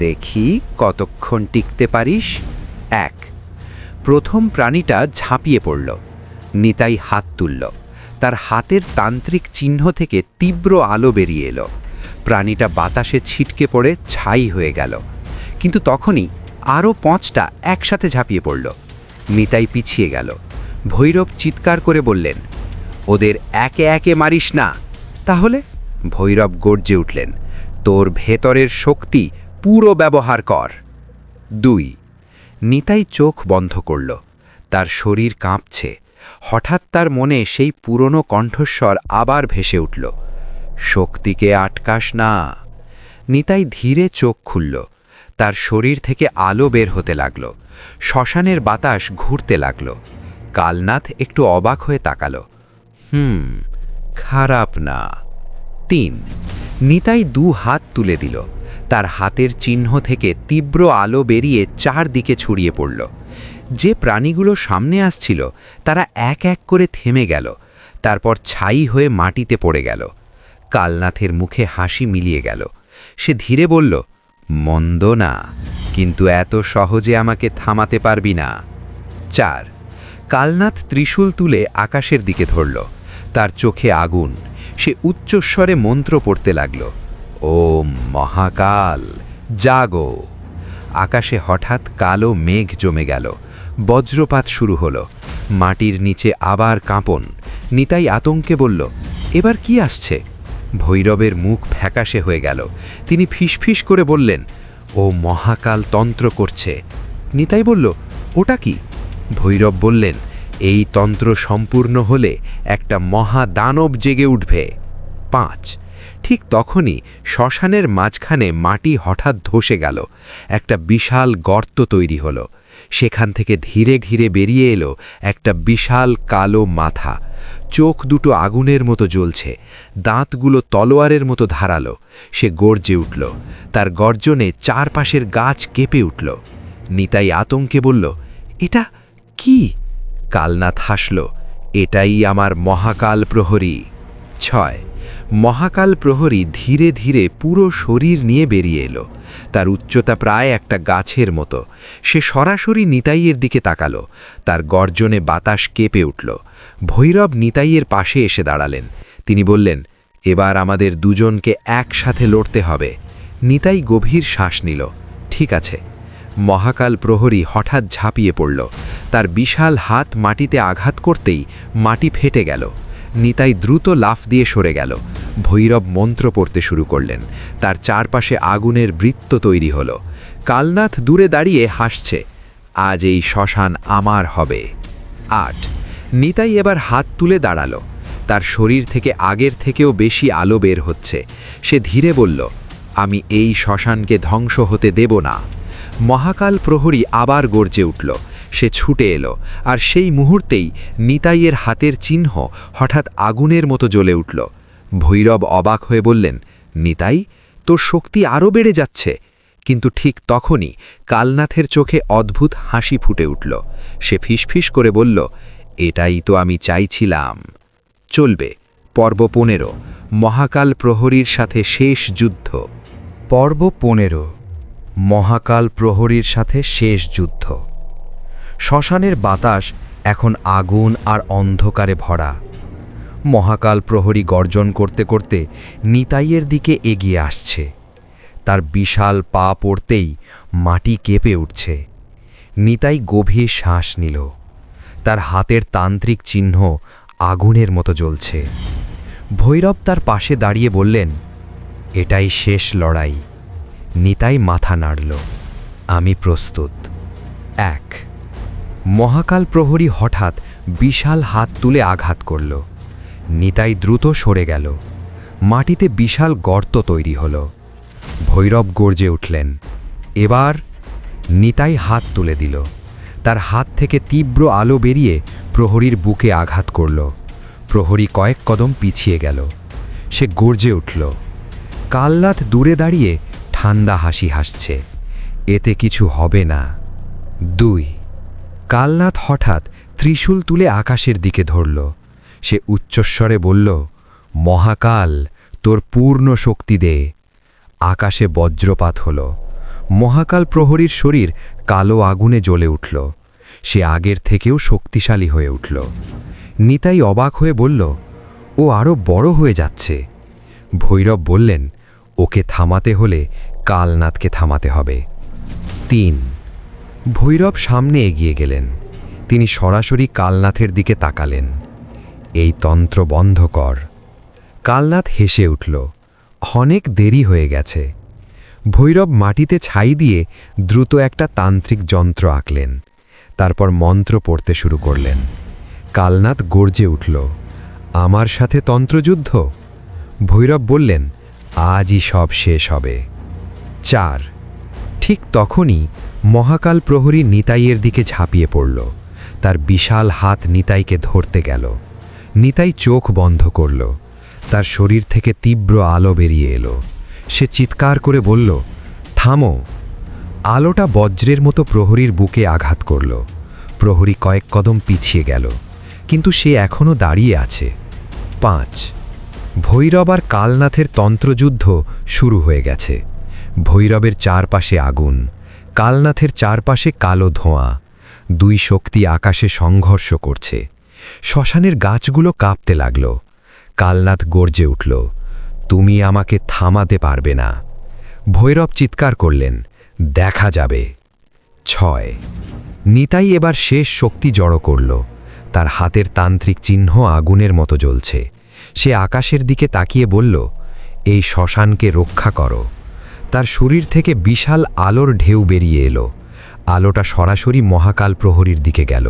দেখি কতক্ষণ টিকতে পারিস। 1 প্রথম প্রাণীটা ঝাঁপিয়ে পড়ল। নিতাই হাত তুলল। তার হাতের তান্ত্রিক চিহ্ন থেকে তীব্র আলো বেরিয়ে এলো। প্রাণীটা বাতাসে ছিটকে পড়ে ছাই হয়ে গেল। কিন্তু তখনই আরও 5টা একসাথে ঝাঁপিয়ে পড়ল। নিতাই পিছিয়ে গেল। ভৈরব চিৎকার করে বললেন, ওদের একে একে মারিস না। তাহলে? ভৈরব গর্জে উঠলেন, তোর ভেতরের শক্তি পুরো ব্যবহার কর। 2 নিতাই চোখ বন্ধ করল। তার শরীর কাঁপছে। হঠাৎ তার মনে সেই পুরনো কণ্ঠস্বর আবার ভেসে উঠল, শক্তিকে আটকাস না। নিতাই ধীরে চোখ খুলল। তার শরীর থেকে আলো বের হতে লাগল। শ্মশানের বাতাস ঘুরতে লাগল। কালনাথ একটু অবাক হয়ে তাকালো। খারাপ না। 3 নিতাই 2 হাত তুলে দিল। তার হাতের চিহ্ন থেকে তীব্র আলো বেরিয়ে চারদিকে ছড়িয়ে পড়ল। যে প্রাণীগুলো সামনে আসছিল তারা এক এক করে থেমে গেল, তারপর ছাই হয়ে মাটিতে পড়ে গেল। কালনাথের মুখে হাসি মিলিয়ে গেল। সে ধীরে বলল, মন্দ না, কিন্তু এত সহজে আমাকে থামাতে পারবি না। 4 কালনাথ ত্রিশূল তুলে আকাশের দিকে ধরল। তার চোখে আগুন। সে উচ্চস্বরে মন্ত্র পড়তে লাগল, ওম মহাকাল জাগো। আকাশে হঠাৎ কালো মেঘ জমে গেল। বজ্রপাত শুরু হলো। মাটির নিচে আবার কাঁপন। নিতাই আতঙ্কে বলল, এবার কি আসছে? ভৈরবের মুখ ফ্যাকাশে হয়ে গেল। তিনি ফিসফিস করে বললেন, ও মহাকাল তন্ত্র করছে। নিতাই বলল, ওটা কি? ভৈরব বললেন, এই তন্ত্র সম্পূর্ণ হলে একটা মহাদানব জেগে উঠবে। 5 ঠিক তখনই শ্মশানের মাঝখানে মাটি হঠাৎ ধসে গেল। একটা বিশাল গর্ত তৈরি হলো। সেখান থেকে ধীরে ধীরে বেরিয়ে এলো একটা বিশাল কালো মাথা। চোখ দুটো আগুনের মতো জ্বলছে, দাঁতগুলো তলোয়ারের মতো ধারালো। সে গর্জে উঠল। তার গর্জনে চারপাশের গাছ কেঁপে উঠল। নিতাই আতঙ্কে বলল, এটা কি? কালনাথ হাসল, এটাই আমার মহাকাল প্রহরী। 6 মহাকাল প্রহরী ধীরে ধীরে পুরো শরীর নিয়ে বেরিয়ে এলো। তার উচ্চতা প্রায় একটা গাছের মতো। সে সরাসরি নিতাইয়ের দিকে তাকালো। তার গর্জনে বাতাস কেঁপে উঠল। ভৈরব নিতাইয়ের পাশে এসে দাঁড়ালেন। তিনি বললেন, এবার আমাদের দুজনকে একসাথে লড়তে হবে। নিতাই গভীর শ্বাস নিল। ঠিক আছে। মহাকাল প্রহরী হঠাৎ ঝাঁপিয়ে পড়ল। তার বিশাল হাত মাটিতে আঘাত করতেই মাটি ফেটে গেল। নিতাই দ্রুত লাফ দিয়ে সরে গেল। ভৈরব মন্ত্র পড়তে শুরু করলেন। তার চারপাশে আগুনের বৃত্ত তৈরি হল। কালনাথ দূরে দাঁড়িয়ে হাসছে। আজ এই শ্মশান আমার হবে। 8। নিতাই এবার হাত তুলে দাঁড়ালো। তার শরীর থেকে আগের থেকেও বেশি আলো বের হচ্ছে। সে ধীরে বলল, আমি এই শ্মশানকে ধ্বংস হতে দেব না। মহাকাল প্রহরী আবার গর্জে উঠল। সে ছুটে এলো, আর সেই মুহূর্তেই নিতাইয়ের হাতের চিহ্ন হঠাৎ আগুনের মতো জ্বলে উঠল। ভৈরব অবাক হয়ে বললেন, নিতাই, তোর শক্তি আরও বেড়ে যাচ্ছে। কিন্তু ঠিক তখনই কালনাথের চোখে অদ্ভুত হাসি ফুটে উঠল। সে ফিসফিস করে বলল, এটাই তো আমি চাইছিলাম। চলবে পর্ব 15, মহাকাল প্রহরীর সাথে শেষ যুদ্ধ। পর্ব 15, মহাকাল প্রহরীর সাথে শেষ যুদ্ধ। শ্মশানের বাতাস এখন আগুন আর অন্ধকারে ভরা। মহাকাল প্রহরী গর্জন করতে করতে নিতাইয়ের দিকে এগিয়ে আসছে। তার বিশাল পা পড়তেই মাটি কেঁপে উঠছে। নিতাই গভীর শ্বাস নিল। তার হাতের তান্ত্রিক চিহ্ন আগুনের মতো জ্বলছে। ভৈরব তার পাশে দাঁড়িয়ে বললেন, এটাই শেষ লড়াই। নিতাই মাথা নাড়ল। আমি প্রস্তুত। 1। মহাকাল প্রহরী হঠাৎ বিশাল হাত তুলে আঘাত করল। নিতাই দ্রুত সরে গেল। মাটিতে বিশাল গর্ত তৈরি হল। ভৈরব গর্জে উঠলেন, এবার। নিতাই হাত তুলে দিল। তার হাত থেকে তীব্র আলো বেরিয়ে প্রহরীর বুকে আঘাত করল। প্রহরী কয়েক কদম পিছিয়ে গেল। সে গর্জে উঠল। কালনাথ দূরে দাঁড়িয়ে ঠান্ডা হাসি হাসছে। এতে কিছু হবে না। 2। কালনাথ হঠাৎ ত্রিশূল তুলে আকাশের দিকে ধরল। সে উচ্চস্বরে বলল, মহাকাল, তোর পূর্ণ শক্তি দে। আকাশে বজ্রপাত হল। মহাকাল প্রহরীর শরীর কালো আগুনে জ্বলে উঠল। সে আগের থেকেও শক্তিশালী হয়ে উঠল। নিতাই অবাক হয়ে বলল, ও আরও বড় হয়ে যাচ্ছে। ভৈরব বললেন, ওকে থামাতে হলে কালনাথকে থামাতে হবে। 3। ভৈরব সামনে এগিয়ে গেলেন। তিনি সরাসরি কালনাথের দিকে তাকালেন। এই তন্ত্র বন্ধ কর। কালনাথ হেসে উঠল। অনেক দেরি হয়ে গেছে। ভৈরব মাটিতে ছাই দিয়ে দ্রুত একটা তান্ত্রিক যন্ত্র আঁকলেন। তারপর মন্ত্র পড়তে শুরু করলেন। কালনাথ গর্জে উঠল, আমার সাথে তন্ত্রযুদ্ধ? ভৈরব বললেন, আজই সব শেষ হবে। 4। ঠিক তখনই মহাকাল প্রহরী নিতাইয়ের দিকে ঝাঁপিয়ে পড়ল। তার বিশাল হাত নিতাইকে ধরতে গেল। নিতাই চোখ বন্ধ করল। তার শরীর থেকে তীব্র আলো বেরিয়ে এলো। সে চিৎকার করে বলল, থামো। আলোটা বজ্রের মতো প্রহরীর বুকে আঘাত করল। প্রহরী কয়েক কদম পিছিয়ে গেল, কিন্তু সে এখনও দাঁড়িয়ে আছে। 5। ভৈরব আর কালনাথের তন্ত্রযুদ্ধ শুরু হয়ে গেছে। ভৈরবের চারপাশে আগুন, কালনাথের চারপাশে কালো ধোঁয়া। 2 শক্তি আকাশে সংঘর্ষ করছে। শ্মশানের গাছগুলো কাঁপতে লাগল। কালনাথ গর্জে উঠল, তুমি আমাকে থামাতে পারবে না। ভৈরব চিৎকার করলেন, দেখা যাবে। 6। নিতাই এবার শেষ শক্তি জড়ো করল। তার হাতের তান্ত্রিক চিহ্ন আগুনের মতো জ্বলছে। সে আকাশের দিকে তাকিয়ে বলল, এই শ্মশানকে রক্ষা করো। তার শরীর থেকে বিশাল আলোর ঢেউ বেরিয়ে এলো। আলোটা সরাসরি মহাকাল প্রহরীর দিকে গেল।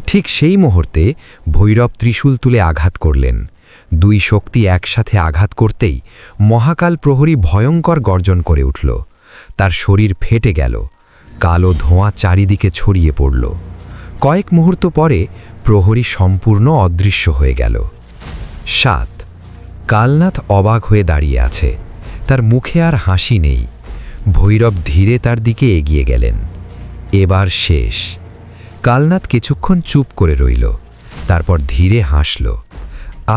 ঠিক সেই মুহূর্তে ভৈরব ত্রিশূল তুলে আঘাত করলেন। 2 শক্তি একসাথে আঘাত করতেই মহাকাল প্রহরী ভয়ঙ্কর গর্জন করে উঠল। তার শরীর ফেটে গেল। কালো ধোঁয়া চারিদিকে ছড়িয়ে পড়ল। কয়েক মুহূর্ত পরে প্রহরী সম্পূর্ণ অদৃশ্য হয়ে গেল। 7। কালনাথ অবাক হয়ে দাঁড়িয়ে আছে। তার মুখে আর হাসি নেই। ভৈরব ধীরে তার দিকে এগিয়ে গেলেন। এবার শেষ। কালনাথ কিছুক্ষণ চুপ করে রইল। তারপর ধীরে হাসল,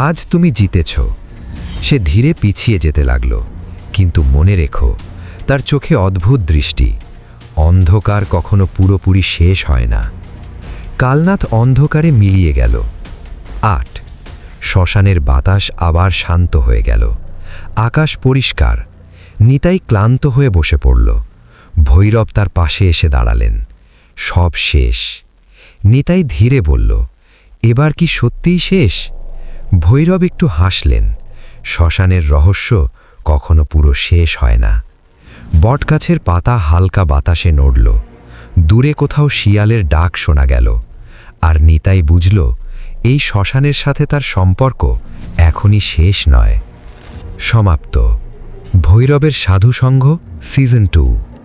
আজ তুমি জিতেছ। সে ধীরে পিছিয়ে যেতে লাগল, কিন্তু মনে রেখো, তার চোখে অদ্ভুত দৃষ্টি। অন্ধকার কখনো পুরোপুরি শেষ হয় না। কালনাথ অন্ধকারে মিলিয়ে গেল। 8। শ্মশানের বাতাস আবার শান্ত হয়ে গেল। আকাশ পরিষ্কার। নিতাই ক্লান্ত হয়ে বসে পড়ল। ভৈরব তার পাশে এসে দাঁড়ালেন। সব শেষ। নিতাই ধীরে বলল, এবার কি সত্যিই শেষ? ভৈরব একটু হাসলেন। শ্মশানের রহস্য কখনো পুরো শেষ হয় না। বটগাছের পাতা হালকা বাতাসে নড়ল। দূরে কোথাও শিয়ালের ডাক শোনা গেল। আর নিতাই বুঝল, এই শ্মশানের সাথে তার সম্পর্ক এখনই শেষ নয়। সমাপ্ত। ভৈরবের সাধুসঙ্গ সিজন 2।